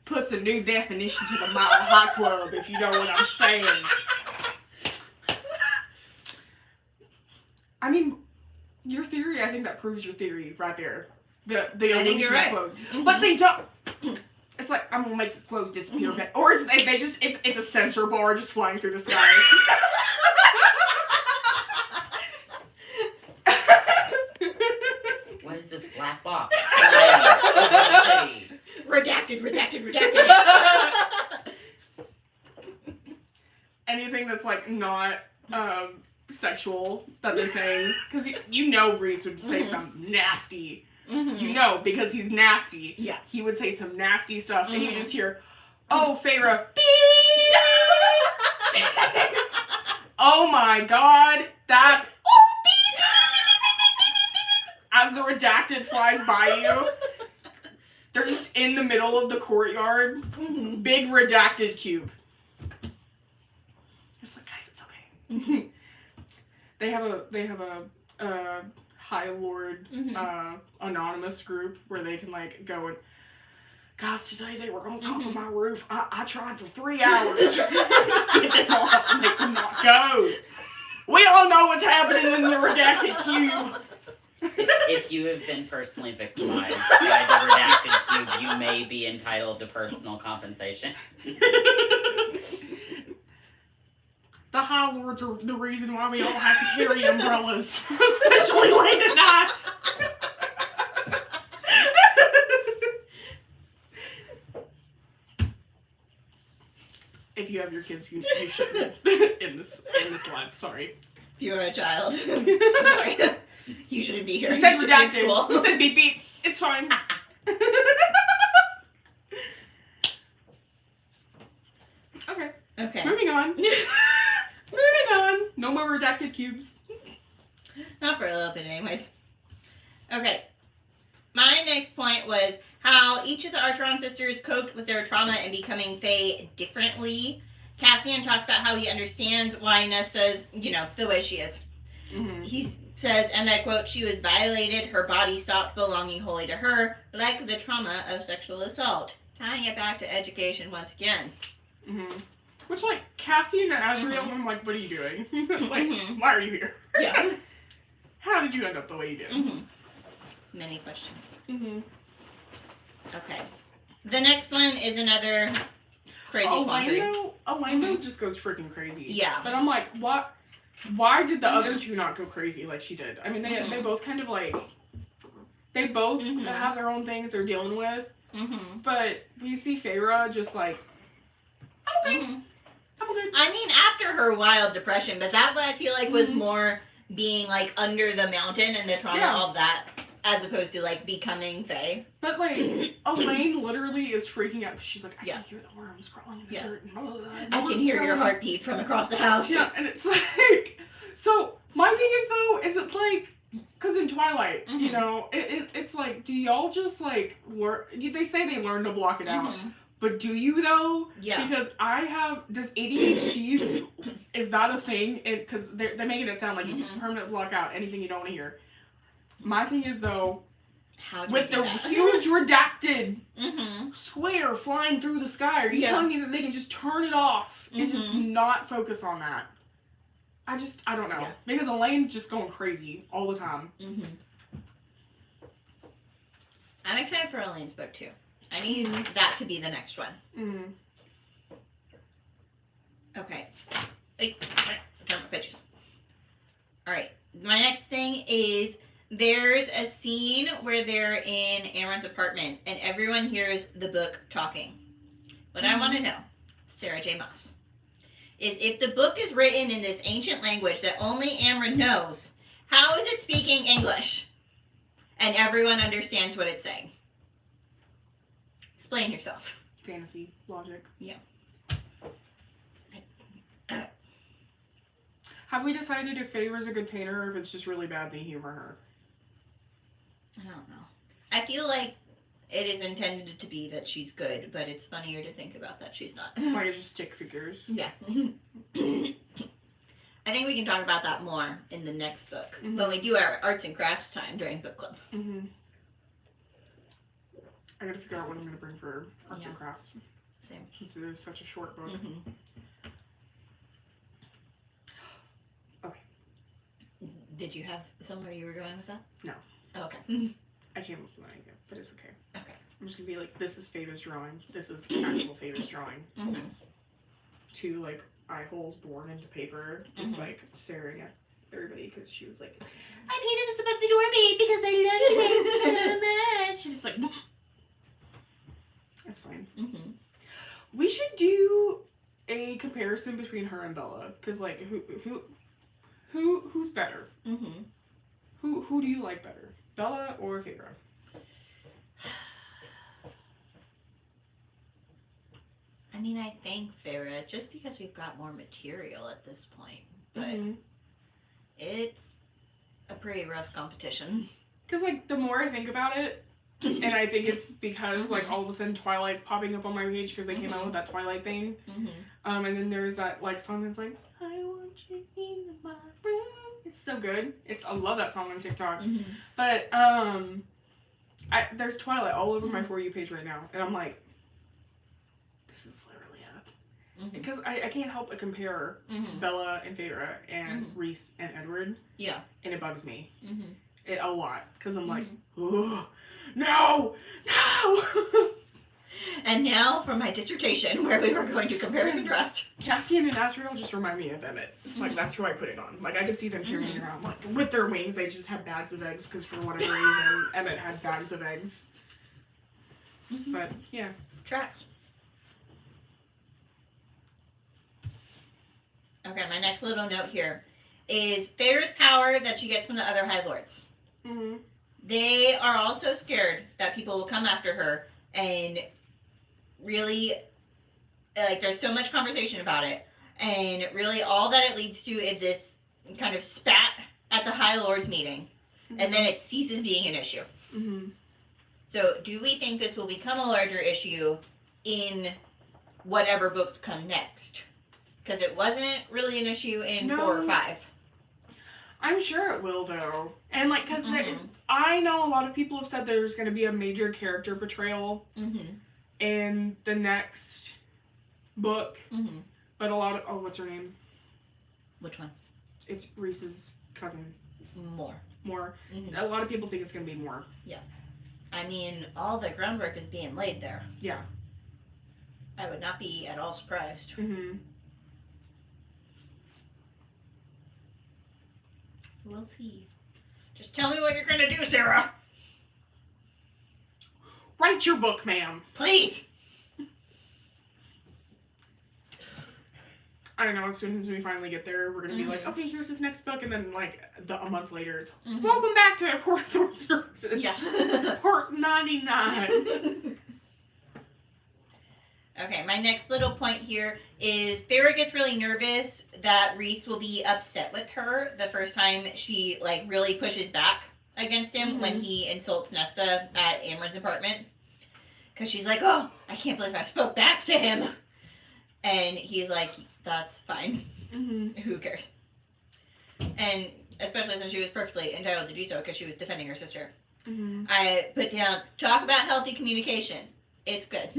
Puts a new definition to the Mile High Club, if you know what I'm saying. I mean, your theory, I think that proves your theory right there. The illusion of clothes. But they don't... It's like, I'm gonna make your clothes disappear. Or it's a sensor bar just flying through the sky. What is this black box? Flying over the city. Redacted. Anything that's like not sexual that they're saying, because you know Rhys would say something nasty. You know, because he's nasty. Yeah. He would say some nasty stuff, and you just hear, "Oh, Farah, oh my God, that's." As the redacted flies by you, they're just in the middle of the courtyard. Big redacted cube. It's like, guys, it's okay. They have a High Lord anonymous group where they can like go and, guys, today they were on top of my roof. I tried for 3 hours to get them off and they could not go. We all know what's happening in the redacted cube. If you have been personally victimized by the redacted cube, you may be entitled to personal compensation. The High Lords are the reason why we all have to carry umbrellas, especially late at night. If you have your kids, you shouldn't in this life. Sorry. If you're a child, I'm sorry. You shouldn't be here. You said redacted. You said beep beep. It's fine. Okay. Moving on. No more redacted cubes. Not for a little bit, anyways. Okay. My next point was how each of the Archeron sisters coped with their trauma and becoming Fae differently. Cassian talks about how he understands why Nesta's, the way she is. He says, and I quote, "She was violated, her body stopped belonging wholly to her, like the trauma of sexual assault." Tying it back to education once again. Which, like, Cassian and Azriel, I'm like, what are you doing? Like, why are you here? Yeah. How did you end up the way you did? Many questions. Okay. The next one is another crazy quandary. Elena just goes freaking crazy. Yeah. But I'm like, what? Why did the other two not go crazy like she did? I mean, they both kind of like, they both have their own things they're dealing with. But we see Feyre just like, I'm okay. I'm good. I mean, after her wild depression, but that I feel like was more being like under the mountain and the trauma of that, as opposed to like becoming Fae. But like, Elaine literally is freaking out. She's like, I can hear the worms crawling in the dirt. I can hear your heartbeat from across the house. Yeah, and it's like, so my thing is though, is it like, because in Twilight, you know, it's like, do y'all just like learn? They say they learn to block it out, but do you though? Yeah. Because does ADHD, is that a thing? Because they're making it sound like you just permanently block out anything you don't want to hear. My thing is though, with the huge redacted square flying through the sky, are you telling me that they can just turn it off and just not focus on that? I don't know. Yeah. Because Elaine's just going crazy all the time. I'm excited for Elaine's book too. I need that to be the next one. Okay. Time for pitches. Alright. My next thing is there's a scene where they're in Amron's apartment and everyone hears the book talking. What I want to know, Sarah J. Maas, is if the book is written in this ancient language that only Amron knows, how is it speaking English? And everyone understands what it's saying. Explain yourself. Fantasy logic. Yeah. Have we decided if Feyre's a good painter or if it's just really bad they humor her? I don't know. I feel like it is intended to be that she's good, but it's funnier to think about that she's not. Like it's just stick figures. Yeah. I think we can talk about that more in the next book. When we do our arts and crafts time during book club. I gotta figure out what I'm gonna bring for arts and crafts. Same. Since it is such a short book. Okay. Did you have somewhere you were going with that? No. Oh, okay. I came up with an idea, but it's okay. Okay. I'm just gonna be like, this is Feyre's drawing. This is actual Feyre's drawing. It's two like eye holes born into paper, just like staring at everybody because she was like, I painted this above the doorway because I love it so much. And it's like, it's fine. We should do a comparison between her and Bella because like who's better? Who do you like better, Bella or Feyre? I mean, I think Feyre, just because we've got more material at this point, but it's a pretty rough competition. Because, like, the more I think about it, and I think it's because, like, all of a sudden Twilight's popping up on my page because they came out with that Twilight thing. And then there's that, like, song that's like, I want you in my room. It's so good. I love that song on TikTok. But, there's Twilight all over my For You page right now. And I'm like, this is literally it. Because I can't help but compare Bella and Feyre and Rhys and Edward. Yeah. And it bugs me. A lot. Because I'm like, oh, no! And now for my dissertation, where we were going to compare and contrast. Cassian and Asriel just remind me of Emmett. Like, that's who I put it on. Like, I could see them carrying around, like, with their wings, they just have bags of eggs, because for whatever reason, Emmett had bags of eggs. But, yeah. Tracks. Okay, my next little note here is Feyre's power that she gets from the other High Lords. They are also scared that people will come after her and really, like, there's so much conversation about it, and really all that it leads to is this kind of spat at the High Lords meeting, and then it ceases being an issue. So do we think this will become a larger issue in whatever books come next? Because it wasn't really an issue in 4 or 5. I'm sure it will, though. And, like, because I know a lot of people have said there's going to be a major character portrayal in the next book. But a lot of... Oh, what's her name? Which one? It's Rhys's cousin. More. A lot of people think it's going to be more. Yeah. I mean, all the groundwork is being laid there. Yeah. I would not be at all surprised. Mm-hmm. We'll see. Just tell me what you're gonna do, Sarah. Write your book, ma'am. Please. I don't know, as soon as we finally get there, we're gonna be like, okay, here's his next book, and then like a month later, it's welcome back to Court of Thorns Services. Yeah. Part 99. Okay, my next little point here is Farrah gets really nervous that Rhys will be upset with her the first time she like really pushes back against him when he insults Nesta at Amren's apartment. Because she's like, oh, I can't believe I spoke back to him. And he's like, that's fine. Who cares? And especially since she was perfectly entitled to do so because she was defending her sister. I put down, talk about healthy communication. It's good.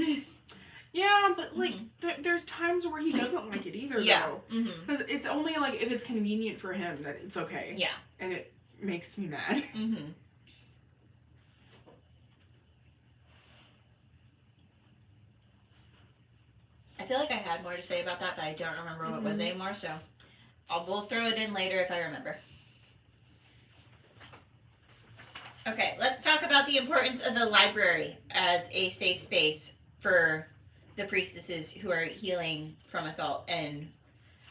Yeah, but like, there's times where he doesn't like it either, though. Because it's only like if it's convenient for him that it's okay. Yeah. And it makes me mad. I feel like I had more to say about that, but I don't remember what it was anymore, so we'll throw it in later if I remember. Okay, let's talk about the importance of the library as a safe space for the priestesses who are healing from assault. And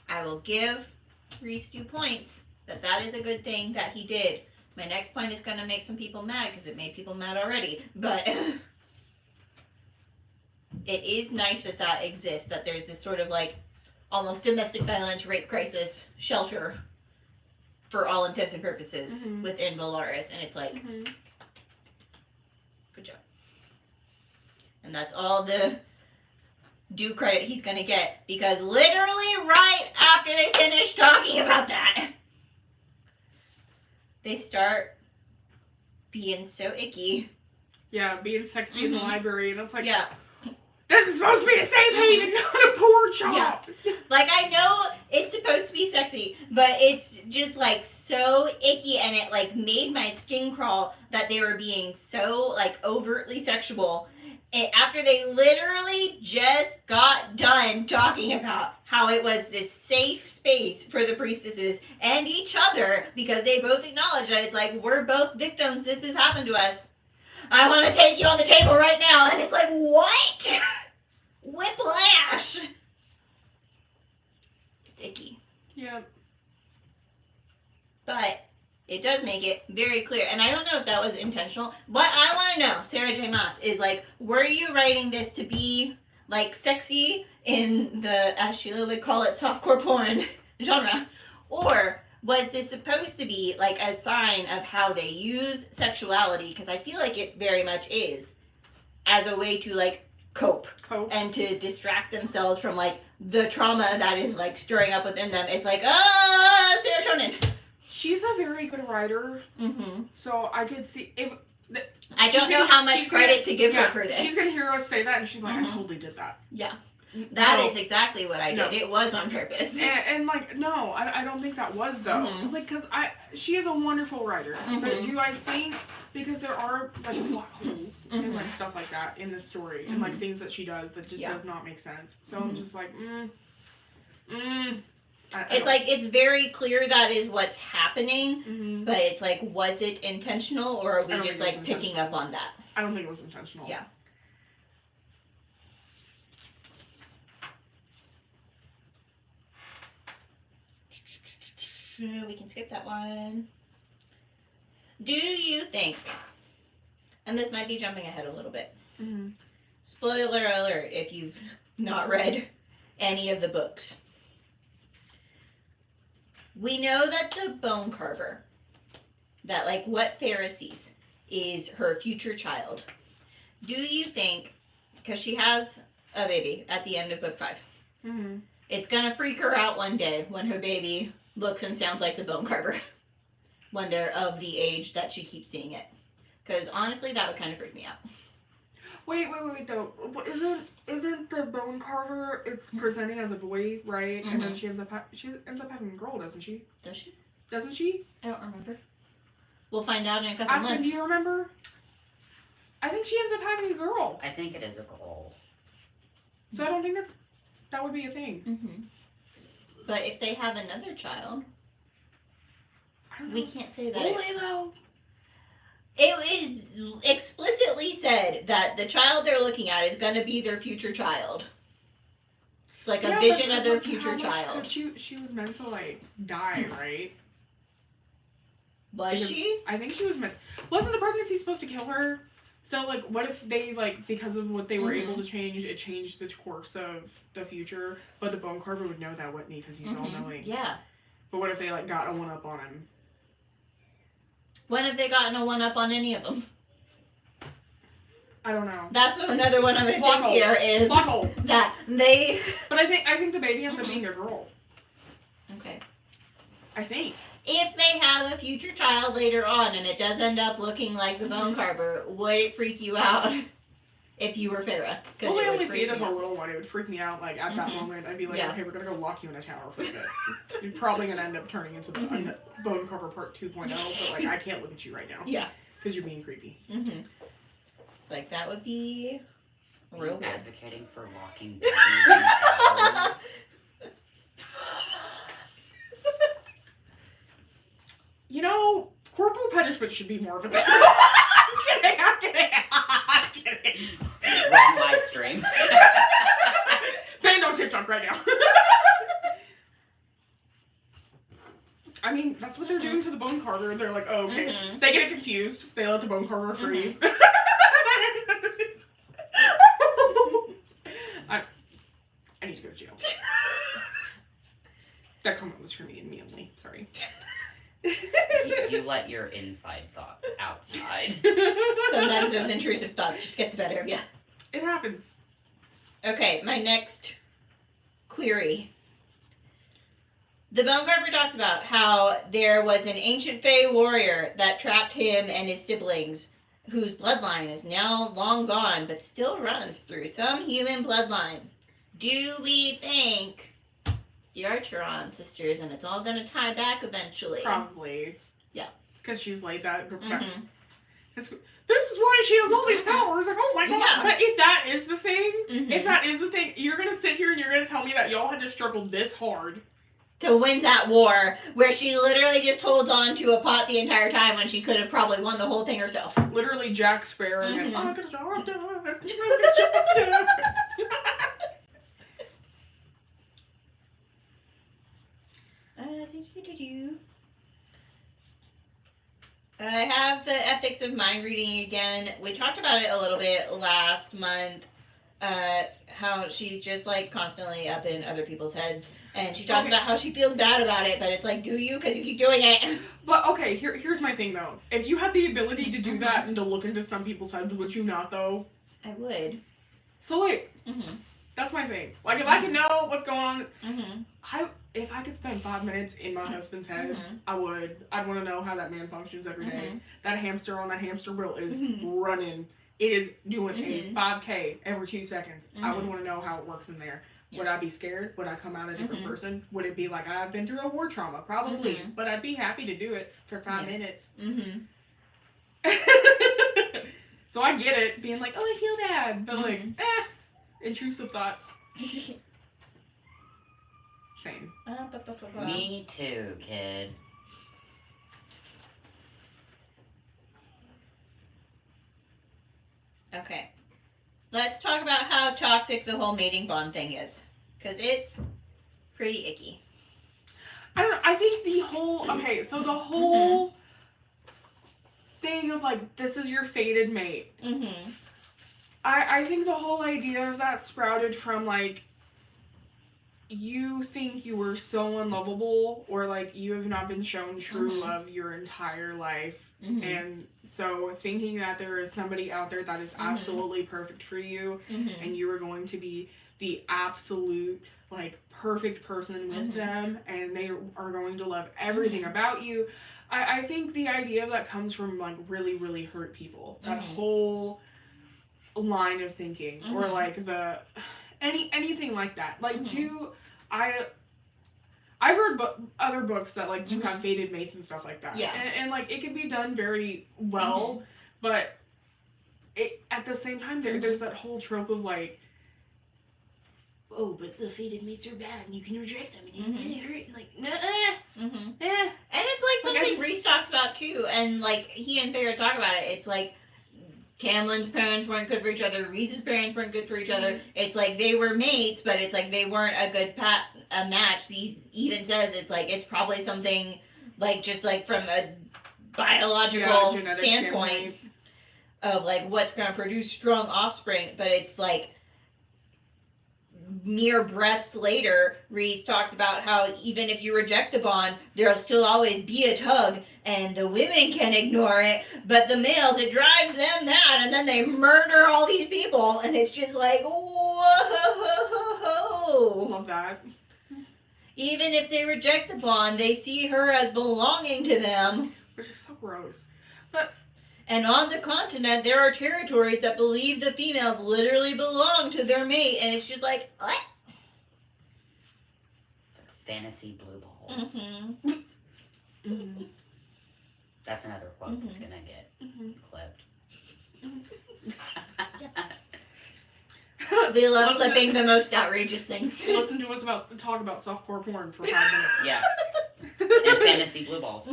I will give Rhys 2 points that is a good thing that he did. My next point is going to make some people mad because it made people mad already, but it is nice that exists, that there's this sort of like almost domestic violence, rape crisis shelter for all intents and purposes within Velaris, and it's like, good job. And that's all the due credit he's gonna get, because literally right after they finish talking about that, they start being so icky. Yeah, being sexy in the library, and it's like, yeah. This is supposed to be a safe haven, not a porn shop. Yeah. Like, I know it's supposed to be sexy, but it's just, like, so icky, and it, like, made my skin crawl that they were being so, like, overtly sexual. And after they literally just got done talking about how it was this safe space for the priestesses and each other, because they both acknowledge that it's like, we're both victims, this has happened to us. I want to take you on the table right now. And it's like, what? Whiplash. It's icky. Yeah. But it does make it very clear. And I don't know if that was intentional. What I want to know, Sarah J. Maas, is like, were you writing this to be like sexy in the, as Sheila would call it, softcore porn genre? Or was this supposed to be like a sign of how they use sexuality? Because I feel like it very much is, as a way to like cope and to distract themselves from like the trauma that is like stirring up within them. It's like, serotonin. She's a very good writer, so I could see if. I don't know how much credit to give her for this. She's gonna hear us say that, and she's like, I totally did that. Yeah. That is exactly what I did. No. It was on purpose. And like, no, I don't think that was, though. Like, because she is a wonderful writer. But do I think, because there are, like, plot holes and, like, stuff like that in this story, and, like, things that she does that just does not make sense. So I'm just like, it's like, it's very clear that is what's happening, but it's like, was it intentional, or are we just, like, picking up on that? I don't think it was intentional. Yeah. We can skip that one. Do you think, and this might be jumping ahead a little bit, spoiler alert if you've not read any of the books. We know that the bone carver, that like what Farrah sees is her future child. Do you think, because she has a baby at the end of book 5, it's gonna freak her out one day when her baby looks and sounds like the bone carver when they're of the age that she keeps seeing it? Because honestly, that would kind of freak me out. Wait, though. Isn't the bone carver, it's presenting as a boy, right? And then she ends up having a girl, doesn't she? Does she? Doesn't she? I don't remember. We'll find out in a couple months. Do you remember? I think she ends up having a girl. I think it is a girl. So I don't think that would be a thing. Mm-hmm. But if they have another child, we can't say that. Will they though? It is explicitly said that the child they're looking at is going to be their future child. It's like a vision of their future child. Because she was meant to, like, die, right? Was she? I think she was meant... Wasn't the pregnancy supposed to kill her? So, like, what if they, like, because of what they were able to change, it changed the course of the future, but the bone carver would know that, wouldn't he? Because he's all-knowing. Yeah. But what if they, like, got a one-up on him? When have they gotten a one-up on any of them? I don't know. That's what another one of the things here is that they... But I think the baby ends up being a girl. Okay. I think. If they have a future child later on and it does end up looking like the bone carver, would it freak you out if you were Farrah? Well, I only see it as a little one. It would freak me out. Like, at that moment, I'd be like, okay, we're going to go lock you in a tower for a bit. You're probably going to end up turning into the bone carver part 2.0, but, like, I can't look at you right now. Yeah. Because you're being creepy. Mm-hmm. It's like, that would be real weird. Advocating for locking babies in towers. You know, corporal punishment should be more of a thing. I'm kidding. Wrong live stream. Banned on TikTok right now. I mean, that's what they're doing to the bone carver. They're like, oh, okay. They get confused. They let the bone carver free. I need to go to jail. That comment was for me and me only. Sorry. You let your inside thoughts outside. Sometimes those intrusive thoughts just get the better of you. It happens. Okay, my next query. The Bone Carver talks about how there was an ancient Fey warrior that trapped him and his siblings, whose bloodline is now long gone, but still runs through some human bloodline. Do we think it's the Archeron sisters and it's all going to tie back eventually? Probably. Yeah. Because she's like that. This is why she has all these powers. Like, oh my god. Yeah. But if that is the thing, you're going to sit here and you're going to tell me that y'all had to struggle this hard to win that war, where she literally just holds on to a pot the entire time when she could have probably won the whole thing herself. Literally Jack Sparrow and I have the ethics of mind reading again. We talked about it a little bit last month. How she's just like constantly up in other people's heads, and she talks about how she feels bad about it, but it's like, do you? Because you keep doing it. But okay, here's my thing though. If you had the ability to do that and to look into some people's heads, would you not though? I would. So like, that's my thing. Like if I could know what's going on, if I could spend 5 minutes in my husband's head, I would. I'd want to know how that man functions every day. That hamster on that hamster wheel is running. It is doing a 5K every 2 seconds. I would want to know how it works in there. Yeah. Would I be scared? Would I come out a different person? Would it be like I've been through a war trauma? Probably. But I'd be happy to do it for 5 minutes. So I get it, being like, oh, I feel bad. But like, intrusive thoughts. Same. Me too, kid. Okay. Let's talk about how toxic the whole mating bond thing is. Because it's pretty icky. I don't know. I think the whole... Okay, so the whole thing of, like, this is your fated mate. I think the whole idea of that sprouted from, like, you think you were so unlovable, or, like, you have not been shown true love your entire life. And so thinking that there is somebody out there that is absolutely perfect for you, and you are going to be the absolute, like, perfect person with them, and they are going to love everything about you. I think the idea of that comes from, like, really, really hurt people. That whole line of thinking, or, like, the... anything like that. Like, I've read other books that, like, you have fated mates and stuff like that. Yeah. And like, it can be done very well, but at the same time, there's that whole trope of like, oh, but the fated mates are bad, and you can reject them, and you can really hurt. Like, And it's like something Rhys talks about too, and like he and Farrah talk about it. It's like Tamlin's parents weren't good for each other. Rhys's parents weren't good for each other. It's like they were mates, but it's like they weren't a good match. He even says it's like it's probably something like just like from a biological standpoint of like what's going to produce strong offspring. But it's like mere breaths later, Rhys talks about how even if you reject the bond, there'll still always be a tug, and the women can ignore it, but the males, it drives them mad, and then they murder all these people, and it's just like, whoa. Love that. Even if they reject the bond, they see her as belonging to them. Which is so gross. But and on the continent, there are territories that believe the females literally belong to their mate, and it's just like, what? It's like fantasy blue balls. That's another quote that's gonna get clipped. We love clipping the most outrageous things. Listen to us talk about softcore porn for 5 minutes. Yeah. And fantasy blue balls.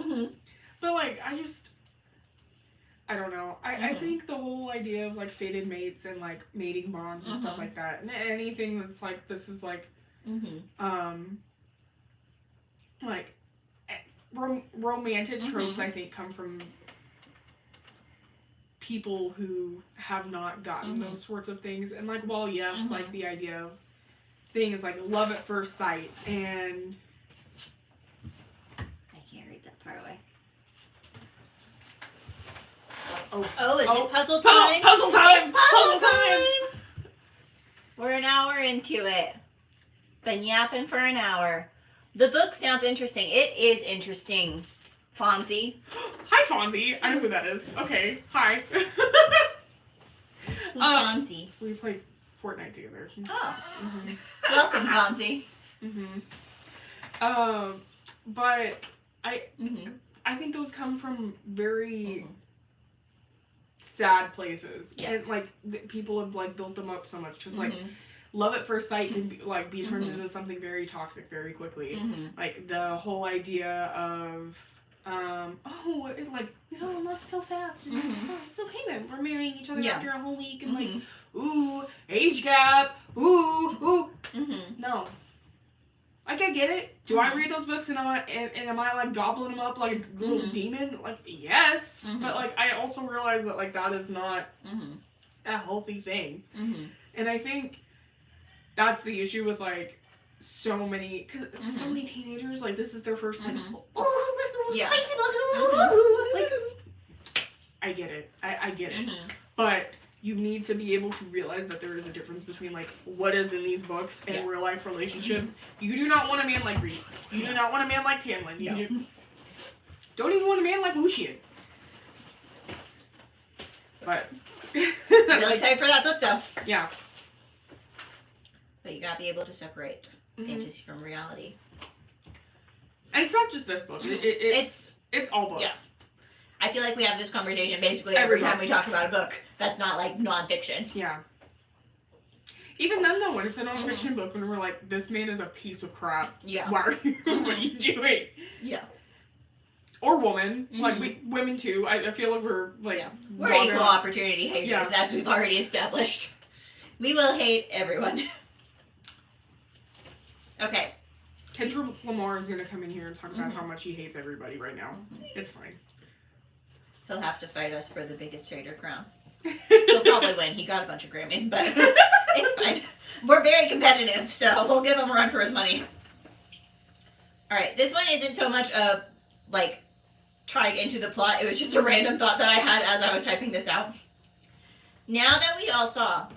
But like, I don't know. I think the whole idea of like fated mates and like mating bonds and stuff like that, and anything that's like this is like, like romantic tropes. I think come from people who have not gotten those sorts of things. And like, while yes, like the idea of thing is like love at first sight, and I can't read that far away. Oh, is it puzzle time? time? Puzzle time! It's puzzle time! We're an hour into it. Been yapping for an hour. The book sounds interesting. It is interesting. Fonzie. Hi, Fonzie. I know who that is. Okay. Hi. Who's Fonzie? We played Fortnite together. Oh. Welcome, Fonzie. But I think those come from very sad places, and like people have like built them up so much because like love at first sight can be turned into something very toxic very quickly. Like the whole idea of we fell in love so fast, and it's okay then, we're marrying each other after a whole week, and like ooh, age gap, ooh. No. Like, I get it. Do I read those books and am I like gobbling them up like a little demon? Like, yes. But like, I also realize that like that is not a healthy thing. And I think that's the issue with like so many, because so many teenagers, like this is their first like, spicy book. Like, I get it. I get it. But you need to be able to realize that there is a difference between like what is in these books and real life relationships. You do not want a man like Rhys. You do not want a man like Tamlin. You don't even want a man like Lucian. But really excited for that book though. Yeah. But you gotta be able to separate fantasy from reality. And it's not just this book. It's all books. Yeah. I feel like we have this conversation basically every time we talk about a book that's not like nonfiction. Yeah. Even then though, when it's a nonfiction book, when we're like, this man is a piece of crap. Yeah. Why are you, what are you doing? Yeah. Or woman. Like, women too. I feel like we're like... We're equal opportunity haters, as we've already established. We will hate everyone. Okay. Kendrick Lamar is going to come in here and talk about how much he hates everybody right now. It's fine. He'll have to fight us for the biggest hater crown. He'll probably win. He got a bunch of Grammys, but it's fine. We're very competitive, so we'll give him a run for his money. Alright, this one isn't so much like, tied into the plot. It was just a random thought that I had as I was typing this out. Now that we all saw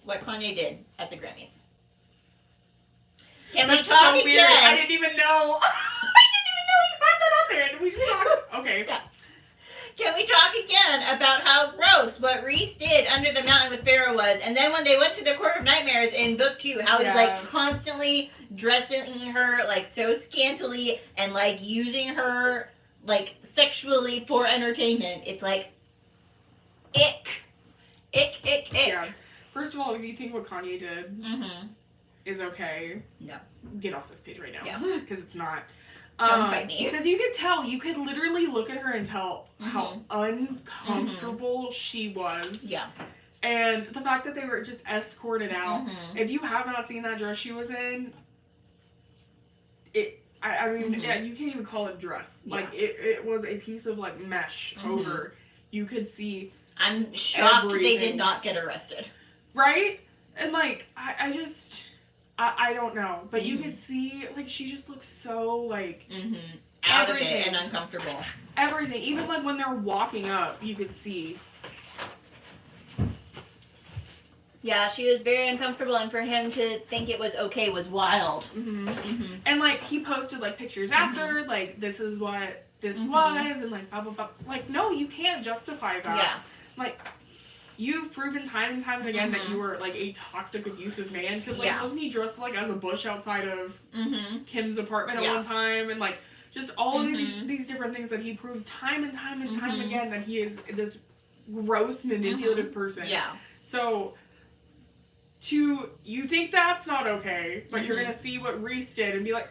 what Kanye did at the Grammys, can we talk so again? Weird. I didn't even know. I didn't even know you had that on there. And we just talked. Okay. Yeah. Can we talk again about how gross what Rhys did under the mountain with Farrah was, and then when they went to the Court of Nightmares in book 2, how he's like constantly dressing her like so scantily and like using her like sexually for entertainment. It's like ick. Ick. Yeah. First of all, if you think what Kanye did Mm-hmm. is okay, No. get off this page right now. Yeah. Because it's not. Come fight me. Because you could tell, you could literally look at her and tell how Mm-hmm. uncomfortable she was. Yeah. And the fact that they were just escorted out. Mm-hmm. If you have not seen that dress she was in, I mean, yeah, you can't even call it a dress. Yeah. Like, it was a piece of, like, mesh over. You could see. I'm shocked everything. they did not get arrested. Right? And, like, I just, I don't know. But you could see, like, she just looks so, like, Out everything. of it and uncomfortable. Everything. Even, like, when they're walking up, you could see. Yeah, she was very uncomfortable, and for him to think it was okay was wild. And, like, he posted, like, pictures after, like, this is what this was, and, like, blah, blah, blah. Like, no, you can't justify that. Yeah. Like, you've proven time and time again that you were, like, a toxic, abusive man. Because, like, wasn't he dressed, like, as a bush outside of Kim's apartment at one time? And, like, just all of these different things that he proves time and time and time again that he is this gross, manipulative person. Yeah. So, you think that's not okay, but you're gonna see what Rhys did and be like,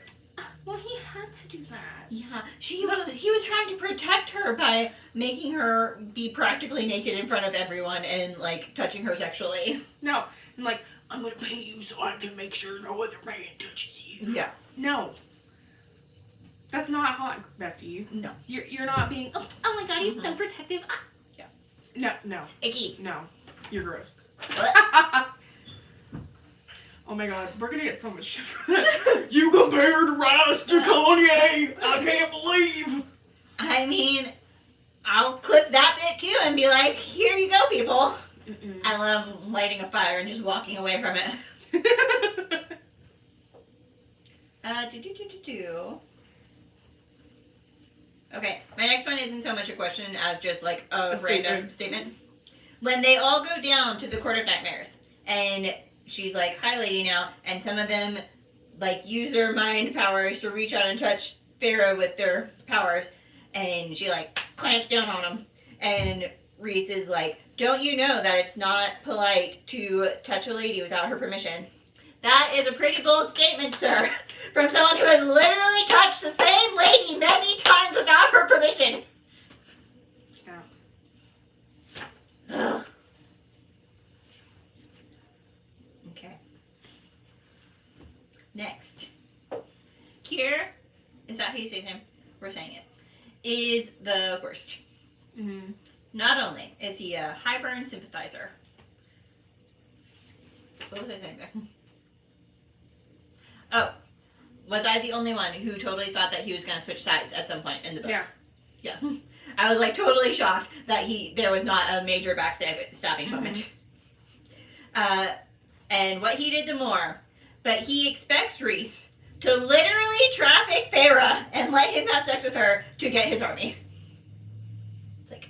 well, he had to do that. Yeah, he was trying to protect her by making her be practically naked in front of everyone and, like, touching her sexually. No, and, like, I'm gonna pay you so I can make sure no other man touches you. Yeah. No. That's not hot, bestie. No. You're not being, oh my god, he's so protective. Yeah. No. It's icky. No. You're gross. Oh my god, we're gonna get so much shit for that. You compared Rhys to Kanye! I can't believe! I mean, I'll clip that bit too and be like, here you go, people. I love lighting a fire and just walking away from it. Okay, my next one isn't so much a question as just like a random statement. When they all go down to the Court of Nightmares, and she's like highlighting now, and some of them like use their mind powers to reach out and touch Pharaoh with their powers, and she like clamps down on him, and Rhys is like, don't you know that it's not polite to touch a lady without her permission? That is a pretty bold statement, sir, from someone who has literally touched the same lady many times without her permission. Snaps. Ugh. Okay. Next. Kier, is that how you say his name? We're saying it. Is the worst. Not only is he a Highburn sympathizer. What was I saying there? Oh, was I the only one who totally thought that he was going to switch sides at some point in the book? Yeah. I was like totally shocked that there was not a major backstabbing moment. And what he did to Moore, but he expects Rhys to literally traffic Farah and let him have sex with her to get his army. It's like,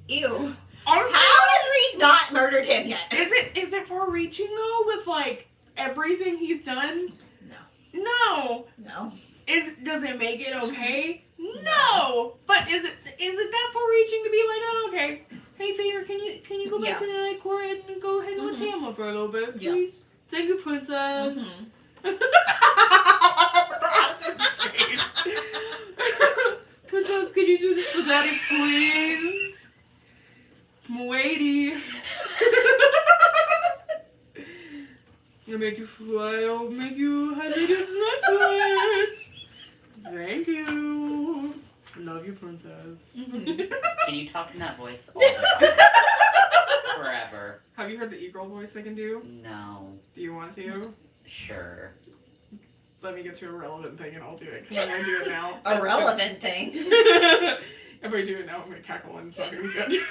ew. Honestly, how has Rhys not murdered him yet? Is it far reaching though with like everything he's done? No. Does it make it okay? No. But is it that far reaching to be like, oh, okay, hey Farah, can you go back to the night court and go hang out with Tamla for a little bit, please? Thank you, princess. Princess, can you do this for daddy, please? I'm waiting. I'll make you fly, I'll make you hydrated sweats. Thank you. Love you, princess. Can you talk in that voice all the time? Forever. Have you heard the e-girl voice I can do? No. Do you want to? Sure. Let me get to a relevant thing and I'll do it, because I'm going to do it now. A relevant thing? If I do it now, I'm going to cackle and it's not going to be good.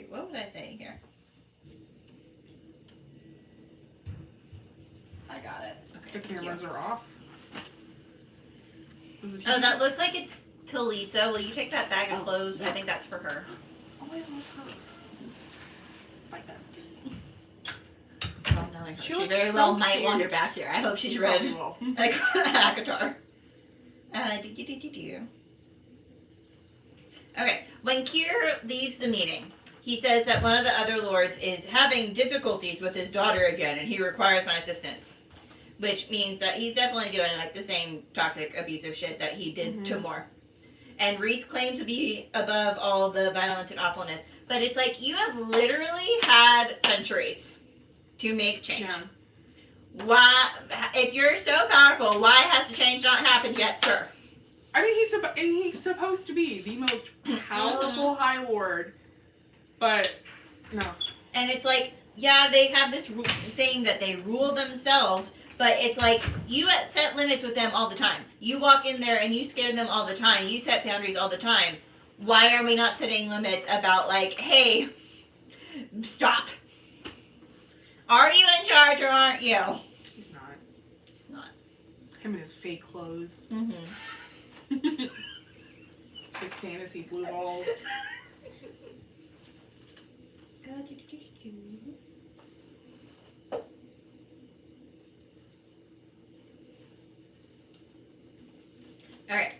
What was I saying here? I got it. Okay, The cameras are off. Oh, that looks like it's to Lisa. Will you take that bag of clothes? I think that's for her. Oh, I love her. My bestie. Oh, no, She she looks very so well might cute. wander back here. I hope she's She read probably will. like ACOTAR. Okay, when Kier leaves the meeting, he says that one of the other lords is having difficulties with his daughter again, and he requires my assistance. Which means that he's definitely doing, like, the same toxic, abusive shit that he did to Moore. And Rhys claimed to be above all the violence and awfulness. But it's like, you have literally had centuries to make change. Yeah. Why, if you're so powerful, why has the change not happened yet, sir? I mean, he's supposed to be the most powerful High Lord, but no. And it's like, yeah, they have this thing that they rule themselves, but it's like, you set limits with them all the time. You walk in there and you scare them all the time. You set boundaries all the time. Why are we not setting limits about, like, hey, stop. Are you in charge or aren't you? He's not. He's not. Him and his fake clothes. His fantasy blue balls. Alright.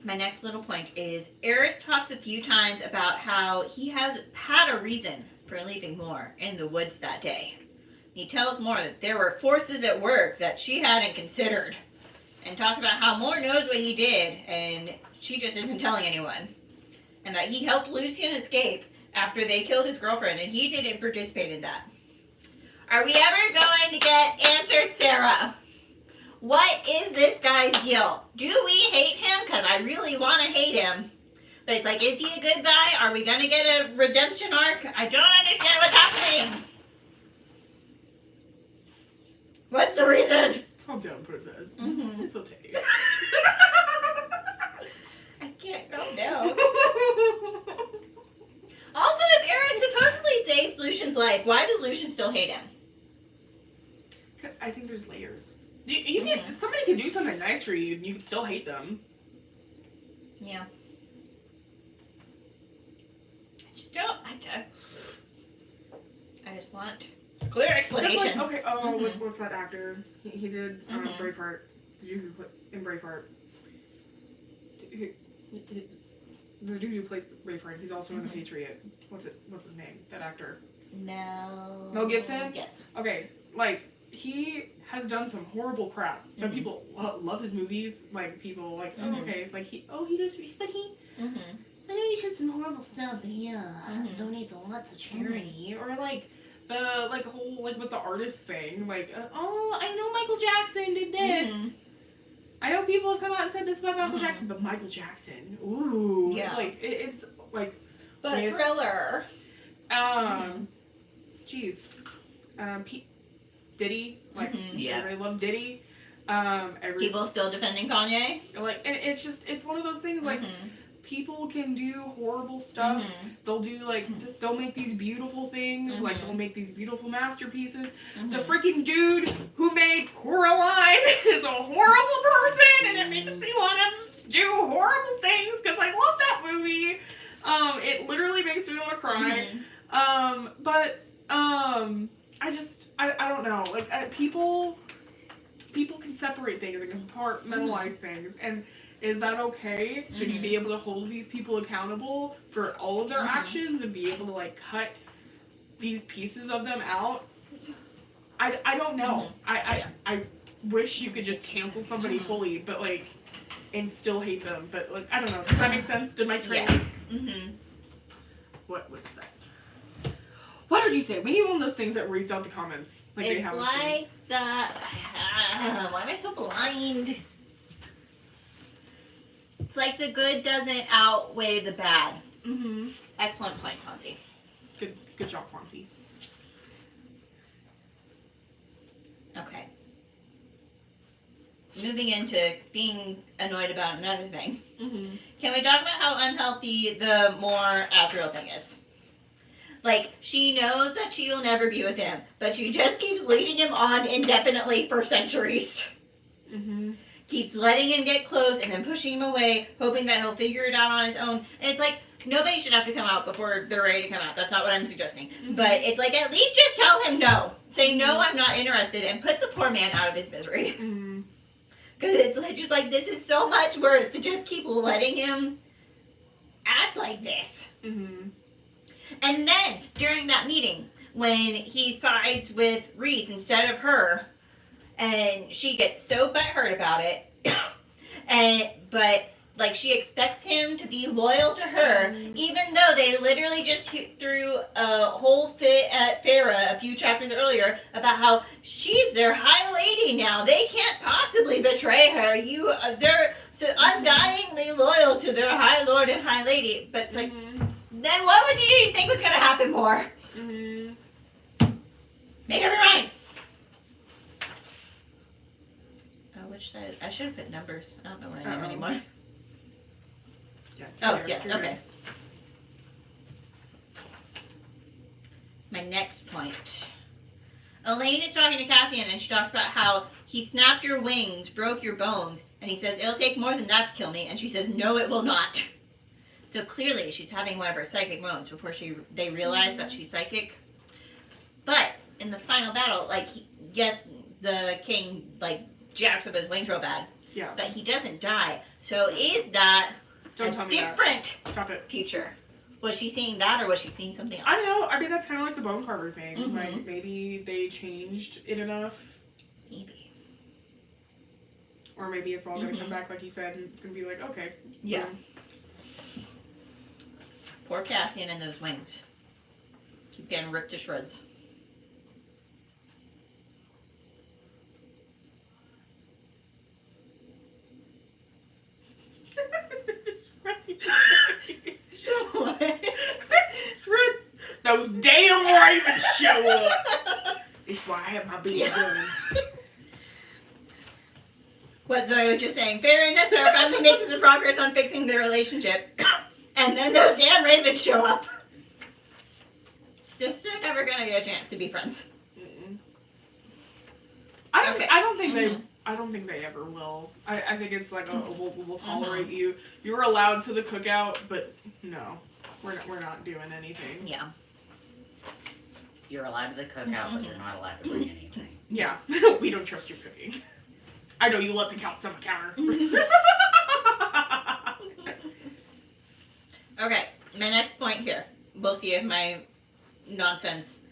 My next little point is Eris talks a few times about how he has had a reason for leaving Moore in the woods that day. He tells Moore that there were forces at work that she hadn't considered. And talks about how Moore knows what he did, and she just isn't telling anyone. And that he helped Lucien escape after they killed his girlfriend, and he didn't participate in that. Are we ever going to get answers, Sarah? What is this guy's deal? Do we hate him? Because I really want to hate him. But it's like, is he a good guy? Are we going to get a redemption arc? I don't understand what's happening. What's the reason? Calm down, princess. It's okay. I can't calm down. Also, if Eris supposedly saved Lucian's life, why does Lucian still hate him? I think there's layers. You can, somebody can do something nice for you, and you can still hate them. Yeah. I just don't. I just want clear explanation. Like, okay, what's that actor? He did Braveheart. Did you put in Braveheart? The dude who plays Braveheart, he's also in The Patriot. What's his name? That actor? Mel Gibson? Yes. Okay, like, he has done some horrible crap, but people love his movies. Like, people like, oh, okay, like, he does, but he, I know he said some horrible stuff, but he donates a lot to charity, or like, the, like, whole, like, with the artist thing, like, oh, I know Michael Jackson did this. I know people have come out and said this about Michael Jackson, but Michael Jackson, ooh, yeah, like, it's, like, but Thriller. Jeez, Diddy, like, yeah, everybody loves Diddy. People still defending Kanye. Like, and it's one of those things, like, people can do horrible stuff. They'll do, like, they'll make these beautiful things, like, they'll make these beautiful masterpieces. The freaking dude who made Coraline is a horrible person, and it makes me want to do horrible things, because I love that movie. It literally makes me want to cry. I don't know, like, people can separate things and compartmentalize things, and is that okay? Should you be able to hold these people accountable for all of their actions and be able to, like, cut these pieces of them out? I don't know. I wish you could just cancel somebody fully, but, like, and still hate them, but, like, I don't know. Does that make sense? Did my train? Yes. What's that? What did you say? We need one of those things that reads out the comments. Like, it's they have like that. Why am I so blind? It's like the good doesn't outweigh the bad. Excellent point, Fonzie. Good job, Fonzie. Okay. Moving into being annoyed about another thing. Can we talk about how unhealthy the more Azrael thing is? Like, she knows that she will never be with him, but she just keeps leading him on indefinitely for centuries. Keeps letting him get close and then pushing him away, hoping that he'll figure it out on his own. And it's like, nobody should have to come out before they're ready to come out. That's not what I'm suggesting. But it's like, at least just tell him no. Say, no, I'm not interested, and put the poor man out of his misery. Because it's like, just like, this is so much worse to just keep letting him act like this. Mm-hmm. And then, during that meeting, when he sides with Rhys instead of her, and she gets so butthurt about it, but like she expects him to be loyal to her, even though they literally just threw a whole fit at Farah a few chapters earlier about how she's their high lady now. They can't possibly betray her. They're so undyingly loyal to their high lord and high lady. But it's like, then what would you think was going to happen more? Make up your mind. Which side? I should have put numbers. I don't know what I am anymore. Yeah, oh, yes, okay. My next point. Elaine is talking to Cassian, and she talks about how he snapped your wings, broke your bones, and he says, it'll take more than that to kill me, and she says, no, it will not. So clearly, she's having one of her psychic moments before they realize that she's psychic. But, in the final battle, like, yes, the king, like, jacks up his wings real bad. Yeah. But he doesn't die. So is that Don't tell a me different Stop it. future? Was she seeing that, or was she seeing something else? I don't know. I mean, that's kind of like the bone carver thing. Mhm. Like, maybe they changed it enough. Maybe. Or maybe it's all going to come back, like you said, and it's going to be like, okay. Yeah. Poor Cassian and those wings. Keep getting ripped to shreds. Just right. What? Just right. Those damn ravens show up. It's why I have my big gun. What Zoe was just saying. Farah and Nestor are finally making some progress on fixing their relationship. And then those damn ravens show up. It's just they're never going to get a chance to be friends. I don't think they ever will. I think it's like, oh, we'll tolerate you. You were allowed to the cookout, but no, we're not doing anything. Yeah. You're allowed to the cookout, but you're not allowed to bring anything. Yeah, we don't trust your cooking. I know you let the count on the counter. Okay, my next point here. We'll see if my nonsense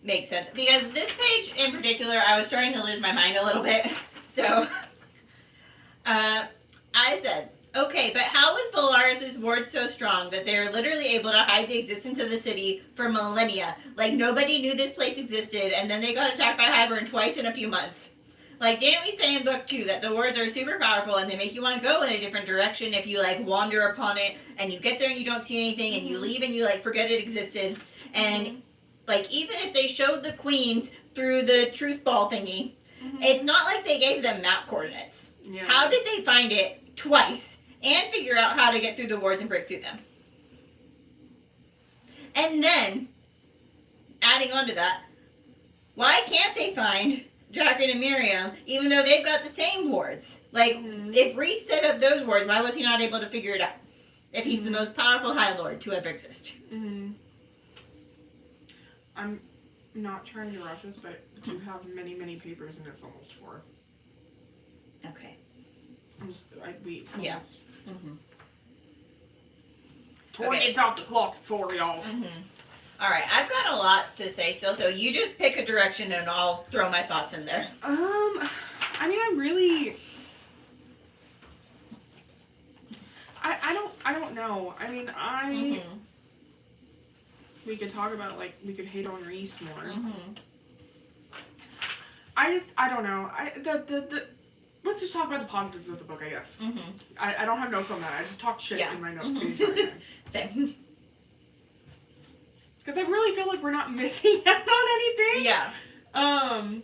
makes sense. Because this page in particular, I was starting to lose my mind a little bit. So, I said, okay, but how was Valaris' ward so strong that they were literally able to hide the existence of the city for millennia? Like, nobody knew this place existed, and then they got attacked by Hybern twice in a few months. Like, didn't we say in book 2 that the wards are super powerful and they make you want to go in a different direction if you, like, wander upon it and you get there and you don't see anything and you leave and you, like, forget it existed. And, like, even if they showed the queens through the truth ball thingy, it's not like they gave them map coordinates. Yeah. How did they find it twice and figure out how to get through the wards and break through them? And then, adding on to that, why can't they find Draken and Miriam, even though they've got the same wards? Like, if Rhys set up those wards, why was he not able to figure it out? If he's the most powerful High Lord to ever exist. I'm not trying to rush us, but you have many, many papers and it's almost 4. Okay. Yeah. Mm-hmm. 4 minutes off the clock at 4, y'all. Alright, I've got a lot to say still, so you just pick a direction and I'll throw my thoughts in there. I mean, I'm really... I don't know. I mean, we could talk about, like, we could hate on Rhys more. I don't know. Let's just talk about the positives of the book, I guess. I don't have notes on that. I just talked shit in my notes. Same. Because I really feel like we're not missing out on anything. Yeah. I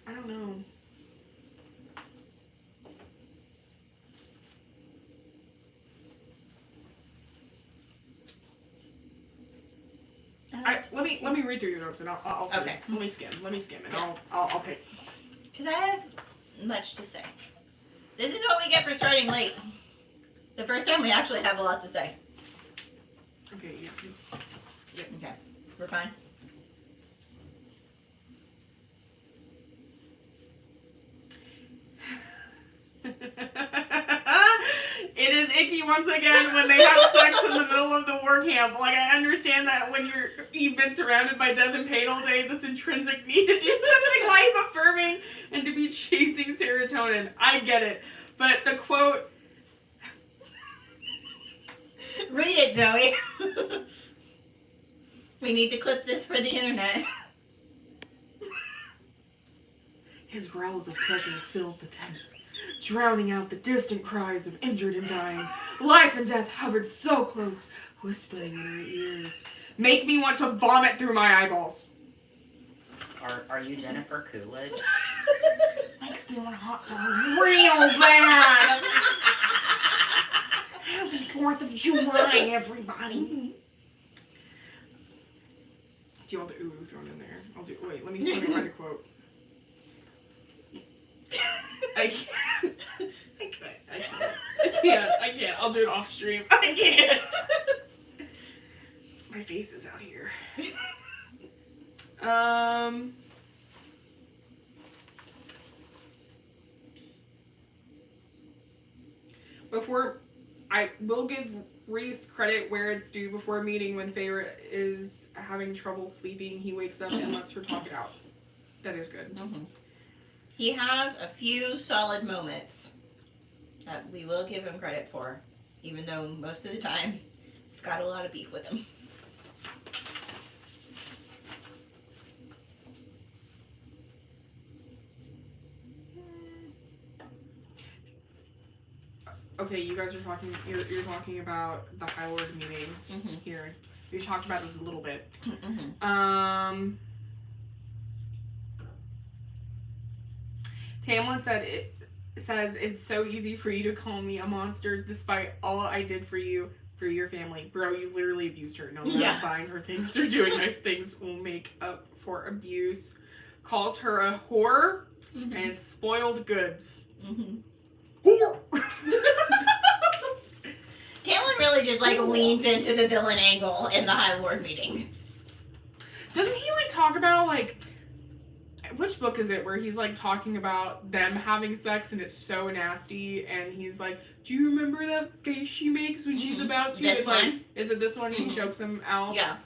don't know. Let me read through your notes and I'll see. Okay. Let me skim and I'll pick. Because I have much to say. This is what we get for starting late. The first time we actually have a lot to say. Okay. Yeah. Okay. We're fine. cheesy once again when they have sex in the middle of the war camp. Like, I understand that when you've been surrounded by death and pain all day, this intrinsic need to do something life-affirming and to be chasing serotonin. I get it. But the quote... Read it, Zoe. We need to clip this for the internet. His growls of pleasure filled the tent, drowning out the distant cries of injured and dying. Life and death hovered so close, whispering in her ears. Make me want to vomit through my eyeballs. Are you Jennifer Coolidge? Makes me want a hot dog real bad. Happy 4th of July, everybody. Do you want the ooh thrown in there? Wait, let me find a quote. I can't. I'll do it off stream. I can't. My face is out here. Before, I will give Rhys credit where it's due. Before meeting, when Feyre is having trouble sleeping, he wakes up and lets her talk it out. That is good. Mm-hmm. He has a few solid moments that we will give him credit for, even though most of the time we've got a lot of beef with him. Okay, you guys are talking. You're talking about the High Lord meeting here. You talked about it a little bit. Tamlin says it's so easy for you to call me a monster, despite all I did for you, for your family. Bro, you literally abused her. No matter buying her things or doing nice things will make up for abuse. Calls her a whore and spoiled goods. Whore. Tamlin really just leans into the villain angle in the High Lord meeting. Doesn't he talk about which book is it where he's talking about them having sex and it's so nasty and he's like, do you remember that face she makes when she's about to? This one? Is it this one? He chokes him out. Yeah.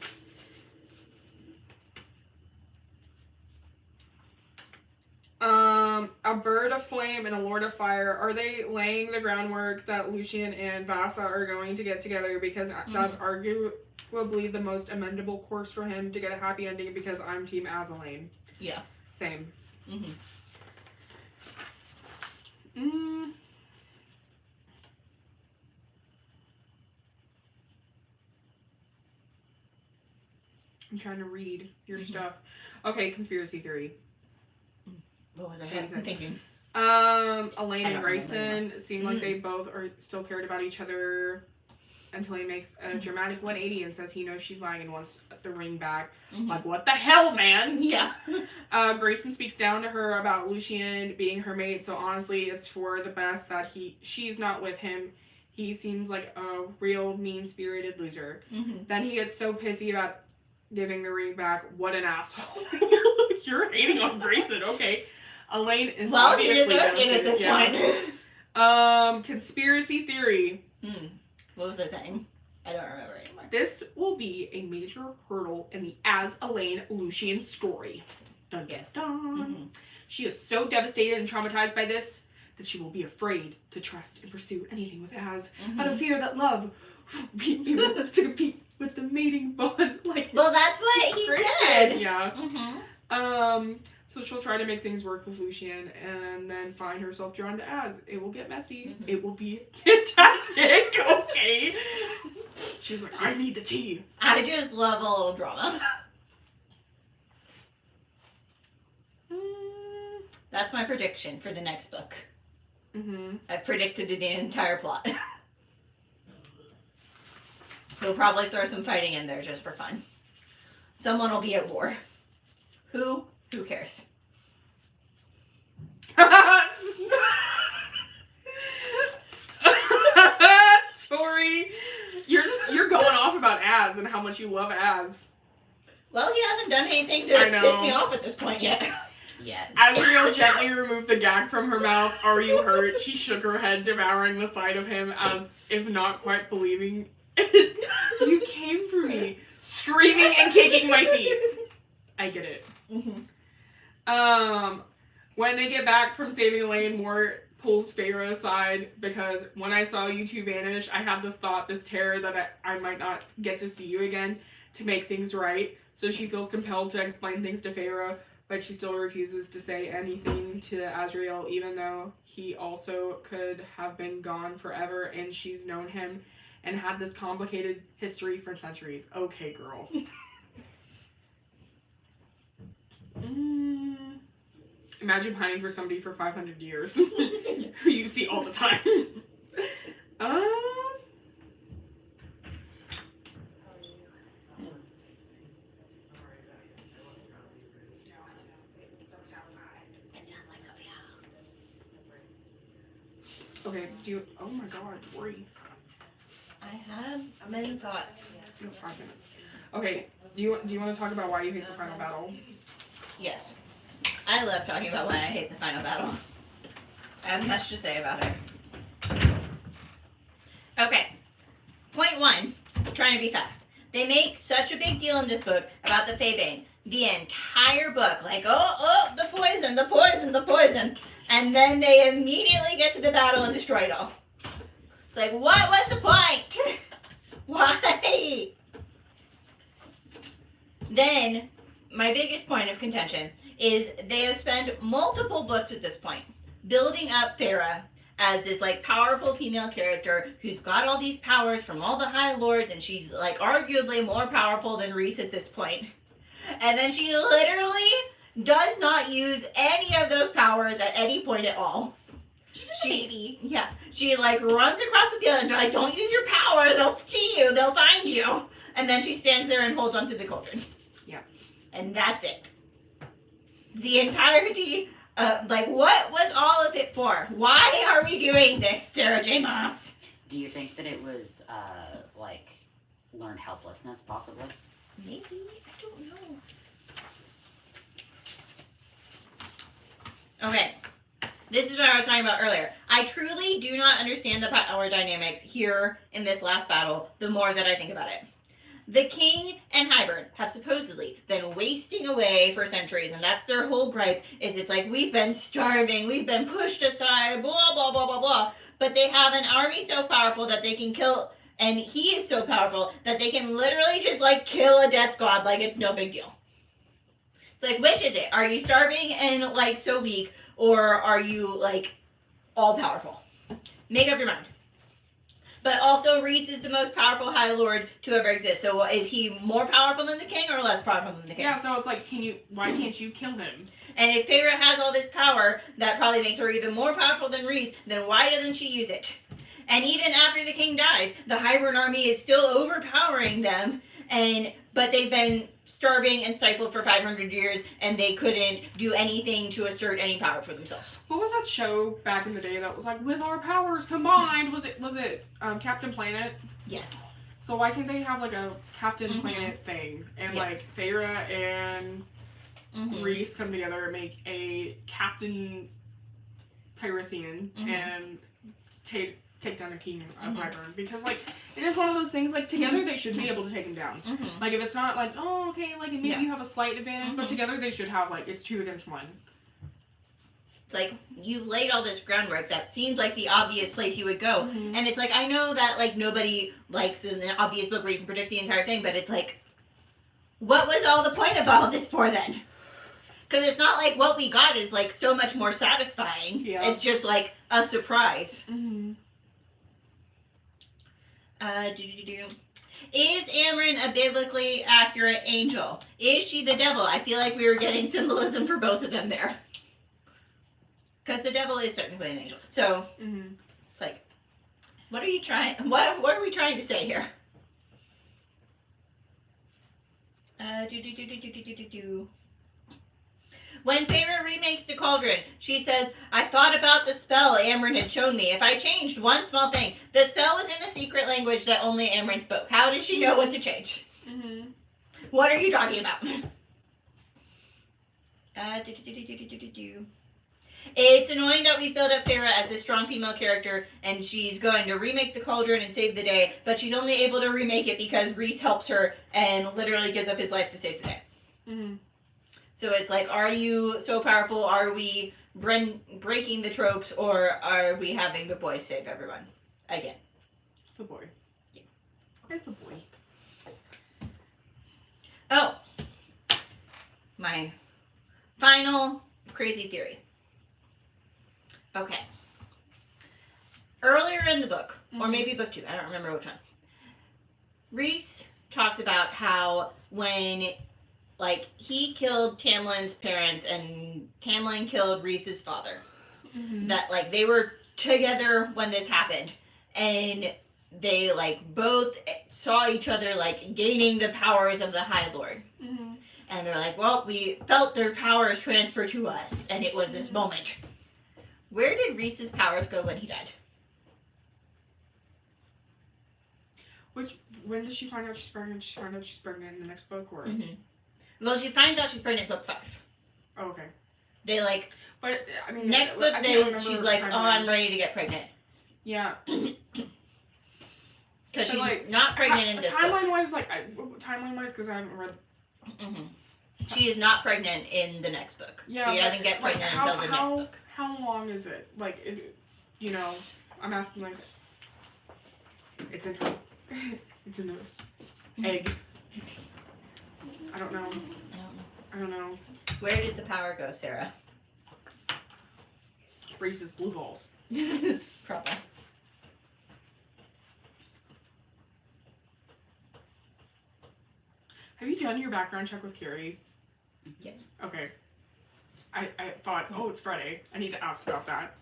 A bird of flame and a lord of fire. Are they laying the groundwork that Lucien and Vasa are going to get together because that's arguably the most amendable course for him to get a happy ending because I'm Team Azalaine. Yeah. Same. I'm trying to read your stuff. Okay, conspiracy theory. What was I thinking? Elaine and Rhysand seem like they both are still cared about each other until he makes a dramatic 180 and says he knows she's lying and wants the ring back. What the hell, man? Yeah. Grayson speaks down to her about Lucien being her mate, so honestly, it's for the best that she's not with him. He seems like a real mean-spirited loser. Then he gets so pissy about giving the ring back. What an asshole. You're hating on Grayson, okay. Elaine is obviously devastated. At this point. Conspiracy theory. What was I saying? I don't remember anymore. This will be a major hurdle in the Elaine Lucien story. Dun, yes. Dun. She is so devastated and traumatized by this that she will be afraid to trust and pursue anything with Az, out of fear that love will be able to compete with the mating bond. Well, that's what he said. Yeah. So she'll try to make things work with Lucien and then find herself drawn to Az. It will get messy. It will be fantastic. Okay. She's like, I need the tea. I just love a little drama. That's my prediction for the next book. I've predicted the entire plot. He'll probably throw some fighting in there just for fun. Someone will be at war. Who? Who cares? Tory, you're going off about Az and how much you love Az. Well, he hasn't done anything to piss me off at this point yet. yet. Azriel gently removed the gag from her mouth. Are you hurt? She shook her head, devouring the sight of him as if not quite believing it. You came for me, screaming and kicking my feet. I get it. Mm-hmm. When they get back from saving Elaine, Mort pulls Feyre aside because when I saw you two vanish, I had this thought, this terror that I might not get to see you again to make things right. So she feels compelled to explain things to Feyre, but she still refuses to say anything to Azriel, even though he also could have been gone forever and she's known him and had this complicated history for centuries. Okay, girl. Imagine pining for somebody for 500 years who you see all the time. Okay, oh my god, Tori. I have many thoughts. You have 5 minutes. Okay, do you want to talk about why you hate the final battle? Yes. I love talking about why I hate the final battle. I have much to say about it. Okay. Point 1. Trying to be fast. They make such a big deal in this book about the Faebane. The entire book. Like, oh, the poison, the poison, the poison. And then they immediately get to the battle and destroy it all. It's like, what was the point? Why? Then, my biggest point of contention is they have spent multiple books at this point building up Feyre as this like powerful female character who's got all these powers from all the High Lords, and she's like arguably more powerful than Rhys at this point. And then she literally does not use any of those powers at any point at all. She's just a baby. Yeah. She like runs across the field and like, don't use your power, they'll see you, they'll find you. And then she stands there and holds onto the cauldron. Yeah. And that's it. The entirety, like, what was all of it for? Why are we doing this, Sarah J. Maas? Do you think that it was, like, learned helplessness, possibly? Maybe. I don't know. Okay. This is what I was talking about earlier. I truly do not understand the power dynamics here in this last battle the more that I think about it. The king and Hybern have supposedly been wasting away for centuries, and that's their whole gripe, is it's like, we've been starving, we've been pushed aside, blah, blah, blah, blah, blah. But they have an army so powerful that they can kill, and he is so powerful that they can literally just, like, kill a death god like it's no big deal. It's like, which is it? Are you starving and, like, so weak, or are you, like, all-powerful? Make up your mind. But also, Rhys is the most powerful High Lord to ever exist. So is he more powerful than the king or less powerful than the king? Yeah, so it's like, why can't you kill him? And if Feyre has all this power, that probably makes her even more powerful than Rhys, then why doesn't she use it? And even after the king dies, the Hybern army is still overpowering them, but they've been starving and stifled for 500 years, and they couldn't do anything to assert any power for themselves. What was that show back in the day that was like, with our powers combined? Was it Captain Planet? Yes. So why can't they have like a Captain Planet thing? And Yes. like Feyre and Rhys come together and make a Captain Pyrithian and take down the king of Hybern, because like it is one of those things, like together they should be able to take him down. Like if it's not like, oh okay, like maybe you have a slight advantage, but together they should have like, it's 2 against 1. It's like, you've laid all this groundwork that seems like the obvious place you would go, and it's like, I know that like nobody likes an obvious book where you can predict the entire thing, but it's like, what was all the point of all this for then? Because it's not like what we got is like so much more satisfying. Yeah. It's just like a surprise. Is Amryn a biblically accurate angel? Is she the devil? I feel like we were getting symbolism for both of them there. Because the devil is technically an angel. So, it's like, what are you trying, what are we trying to say here? When Feyre remakes the Cauldron, she says, I thought about the spell Amryn had shown me. If I changed one small thing, the spell was in a secret language that only Amryn spoke. How did she know what to change? What are you talking about? It's annoying that we built up Feyre as this strong female character, and she's going to remake the Cauldron and save the day, but she's only able to remake it because Rhys helps her and literally gives up his life to save the day. Mm-hmm. So it's like, are you so powerful? Are we breaking the tropes, or are we having the boy save everyone again? It's the boy. Yeah. It's the boy. Oh, my final crazy theory. Okay. Earlier in the book, or maybe book 2, I don't remember which one, Rhys talks about how when, like, he killed Tamlin's parents and Tamlin killed Rhys's father, that, like, they were together when this happened, and they, like, both saw each other, like, gaining the powers of the High Lord. And they're like, well, we felt their powers transfer to us, and it was this moment. Where did Rhys's powers go when he died? When does she find out she's pregnant? She finds out she's pregnant in the next book, or? Well, she finds out she's pregnant in book 5. Oh, okay. They, like, but I mean, next book, she's like, oh, I'm ready to get pregnant. Yeah. Because she's like, not pregnant in this book. Timeline-wise, because I haven't read. She is not pregnant in the next book. Yeah, she doesn't get pregnant until the next book. How long is it? Like, I'm asking, like, it's in her. It's in the egg. I don't know. Where did the power go, Sarah? Rhys's blue balls. Probably. Have you done your background check with Carrie? Yes. Okay. I thought, it's Friday. I need to ask about that.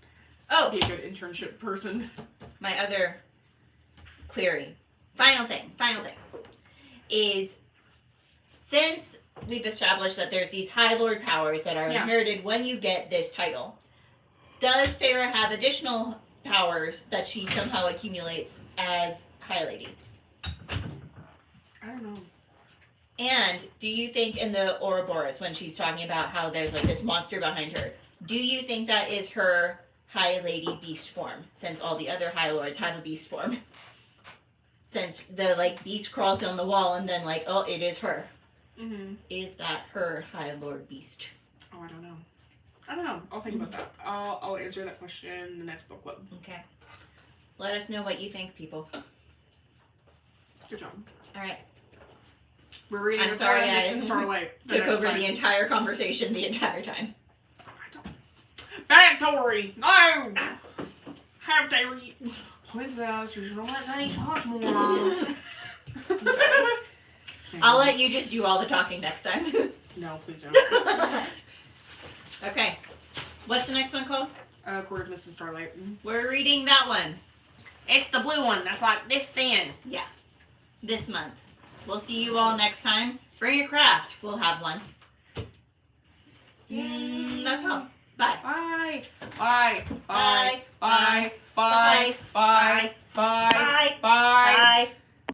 Oh! Be a good internship person. My other query. Final thing, is since we've established that there's these High Lord powers that are inherited when you get this title, does Feyre have additional powers that she somehow accumulates as High Lady? I don't know. And do you think in the Ouroboros, when she's talking about how there's like this monster behind her, do you think that is her High Lady beast form, since all the other High Lords have a beast form? Since the, like, beast crawls on the wall and then, like, oh, it is her. Is that her High Lord beast? Oh, I don't know. I'll think about that. I'll answer that question in the next book club. Okay. Let us know what you think, people. Good job. All right. We're reading I'm sorry I Starlight. Took over the entire conversation the entire time. Bad Tory! No! How dare you? Please, don't let Daddy talk more. I'll let you just do all the talking next time. No, please don't. Okay. What's the next one called? Court of Mist and Starlight. We're reading that one. It's the blue one. That's like this thin. Yeah. This month. We'll see you all next time. Bring a craft. We'll have one. That's all. Bye. Bye. Bye. Bye. Bye. Bye. Bye.